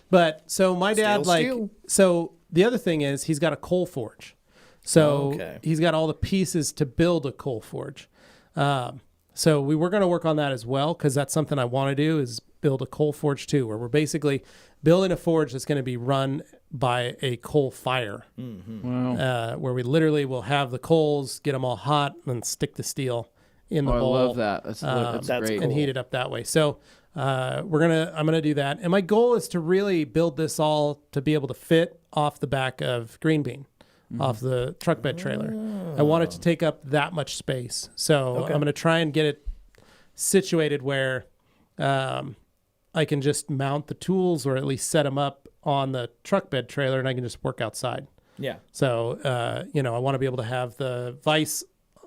But so my dad Steel. so the other thing is he's got a coal forge. So he's got all the pieces to build a coal forge. So we were going to work on that as well, because that's something I want to do, is build a coal forge too, where we're basically building a forge that's going to be run by a coal fire. Wow. Where we literally will have the coals, get them all hot, and stick the steel in the bowl. I love that. That's great. And heat it up that way. So I'm gonna do that, and my goal is to really build this all to be able to fit off the back of Green Bean, off the truck bed trailer. I want it to take up that much space, so I'm gonna try and get it situated where I can just mount the tools, or at least set them up on the truck bed trailer, and I can just work outside. Yeah. So I want to be able to have the vise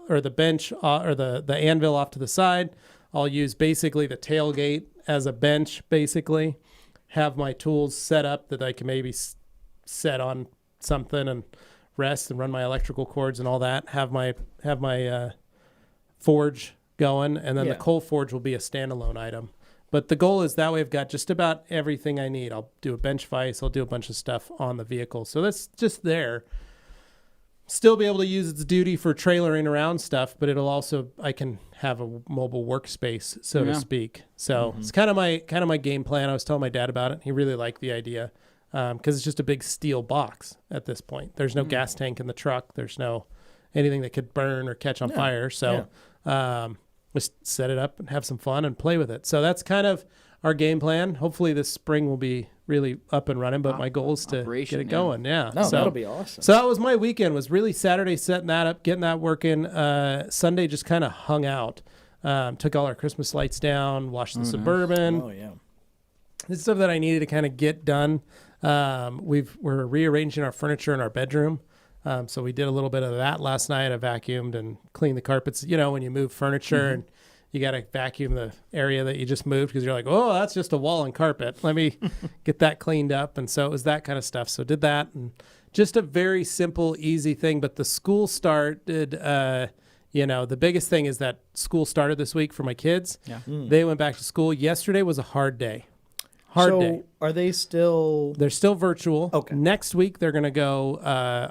or the bench or the anvil off to the side. I'll use basically the tailgate as a bench, basically. Have my tools set up that I can maybe set on something and rest and run my electrical cords and all that. Have my forge going, and then the coal forge will be a standalone item. But the goal is that way I've got just about everything I need. I'll do a bench vise. I'll do a bunch of stuff on the vehicle. So that's just there. Still be able to use its duty for trailering around stuff, but it'll also, I can have a mobile workspace, so to speak. So it's kind of my game plan. I was telling my dad about it. He really liked the idea, because it's just a big steel box at this point. There's no gas tank in the truck. There's no anything that could burn or catch on fire. So just set it up and have some fun and play with it. So that's kind of our game plan. Hopefully this spring will be really up and running, but my goal is to get it going. Yeah. No, that'll be awesome. So that was my weekend, was really Saturday setting that up, getting that working. Sunday just kind of hung out. Took all our Christmas lights down, washed the Suburban. Oh, yeah. This is stuff that I needed to kind of get done. We're rearranging our furniture in our bedroom. So we did a little bit of that last night. I vacuumed and cleaned the carpets. You know, when you move furniture and you got to vacuum the area that you just moved, because you're like, oh, that's just a wall and carpet. Let me get that cleaned up. And so it was that kind of stuff. So did that, and just a very simple, easy thing. But the school started, the biggest thing is that school started this week for my kids. Yeah. They went back to school. Yesterday was a hard day. Hard day. Are they still? They're still virtual. Okay. Next week they're going to go.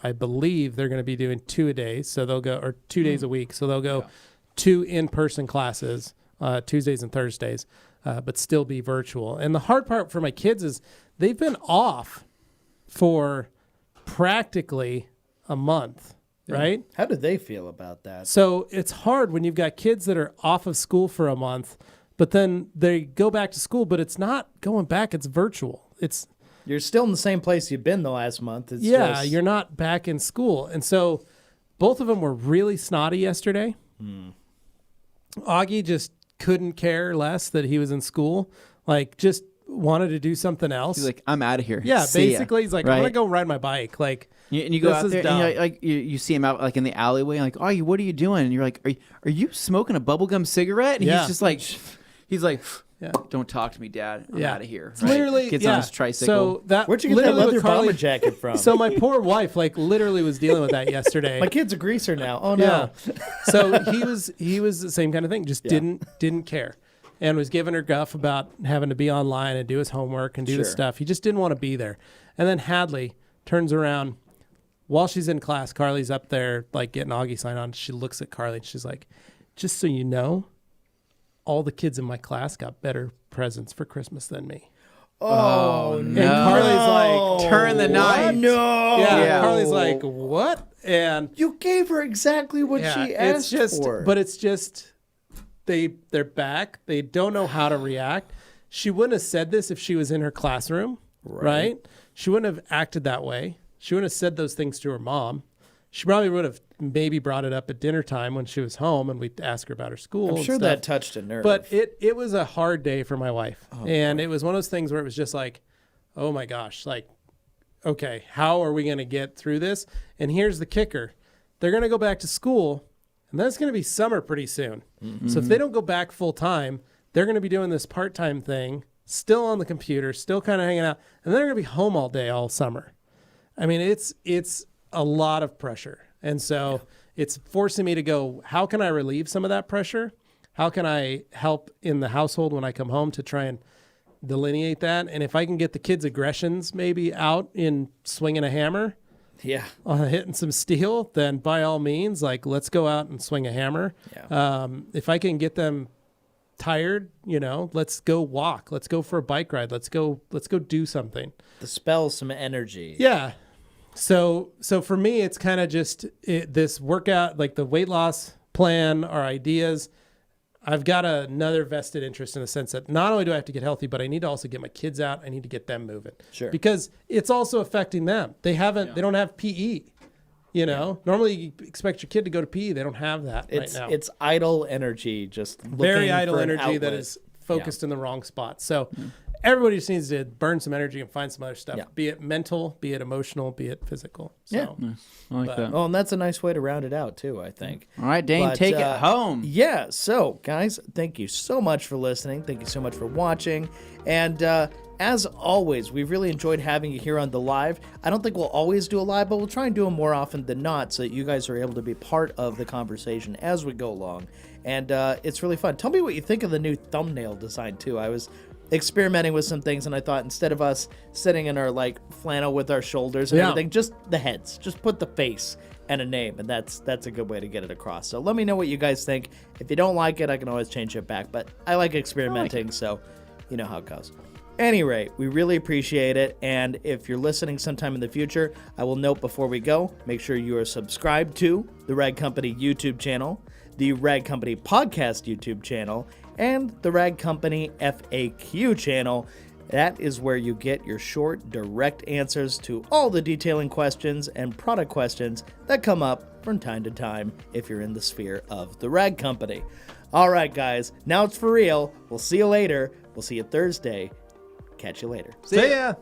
I believe they're going to be doing 2 a day, so they'll go, or 2 days a week. So they'll go 2 in-person classes, Tuesdays and Thursdays, but still be virtual. And the hard part for my kids is they've been off for practically a month. Right? How do they feel about that? So it's hard when you've got kids that are off of school for a month, but then they go back to school, but it's not going back. It's virtual. You're still in the same place you've been the last month. It's you're not back in school. And so both of them were really snotty yesterday. Augie just couldn't care less that he was in school. Like, just wanted to do something else. He's like, I'm out of here. Yeah, See basically, ya. he's like, Right? I'm going to go ride my bike. Like, And you go this out is there, dumb. and you see him out like in the alleyway, like, oh, what are you doing? And you're like, are you smoking a bubblegum cigarette? And he's just like, don't talk to me, Dad. I'm out of here. Right? Literally, gets on his tricycle. So that, Where'd you get that literally leather what bomber jacket from? So my poor wife, like, literally was dealing with that yesterday. My kid's a greaser now. Oh no. Yeah. So he was the same kind of thing. Just didn't care, and was giving her guff about having to be online and do his homework and do the stuff. He just didn't want to be there. And then Hadley turns around while she's in class. Carly's up there like getting Augie signed on. She looks at Carly and she's like, "Just so you know, all the kids in my class got better presents for Christmas than me." Oh And no. Carly's like, turn the knife. No. Yeah. Carly's like, "What?" And You gave her exactly what she asked for. But it's just they're back. They don't know how to react. She wouldn't have said this if she was in her classroom, right? She wouldn't have acted that way. She wouldn't have said those things to her mom. She probably would have maybe brought it up at dinner time when she was home, and we'd ask her about her school. I'm sure and that stuff. touched a nerve. But it was a hard day for my wife. And it was one of those things where it was just like, oh my gosh, like, okay, how are we going to get through this? And here's the kicker. They're going to go back to school, and then it's going to be summer pretty soon. So if they don't go back full time, they're going to be doing this part-time thing still on the computer, still kind of hanging out, and then they're going to be home all day, all summer. I mean, it's a lot of pressure. And so it's forcing me to go, how can I relieve some of that pressure? How can I help in the household when I come home to try and delineate that? And if I can get the kids' aggressions maybe out in swinging a hammer, hitting some steel, then by all means, like, let's go out and swing a hammer. If I can get them tired, let's go walk. Let's go for a bike ride. Let's go do something. Dispel some energy. Yeah. So for me, it's kind of just this workout, like the weight loss plan, our ideas. I've got another vested interest in the sense that not only do I have to get healthy, but I need to also get my kids out. I need to get them moving. Sure. Because it's also affecting them. They don't have PE. Normally you expect your kid to go to PE. They don't have that right now. It's idle energy, just very idle for an energy that outlet. is focused in the wrong spot. So everybody just needs to burn some energy and find some other stuff, be it mental, be it emotional, be it physical. So, I like that. Oh, and that's a nice way to round it out too, I think. All right, Dane, take it home. Yeah. So, guys, thank you so much for listening. Thank you so much for watching. And as always, we've really enjoyed having you here on the live. I don't think we'll always do a live, but we'll try and do them more often than not so that you guys are able to be part of the conversation as we go along. And it's really fun. Tell me what you think of the new thumbnail design, too. I was experimenting with some things, and I thought instead of us sitting in our flannel with our shoulders and everything, just the heads. Just put the face and a name, and that's a good way to get it across. So let me know what you guys think. If you don't like it, I can always change it back. But I like experimenting, so you know how it goes. Any rate, we really appreciate it, and if you're listening sometime in the future, I will note before we go, make sure you are subscribed to the Rag Company YouTube channel, the Rag Company Podcast YouTube channel, and the Rag Company FAQ channel. That is where you get your short, direct answers to all the detailing questions and product questions that come up from time to time if you're in the sphere of the Rag Company. All right, guys, now it's for real. We'll see you later. We'll see you Thursday. Catch you later. See ya.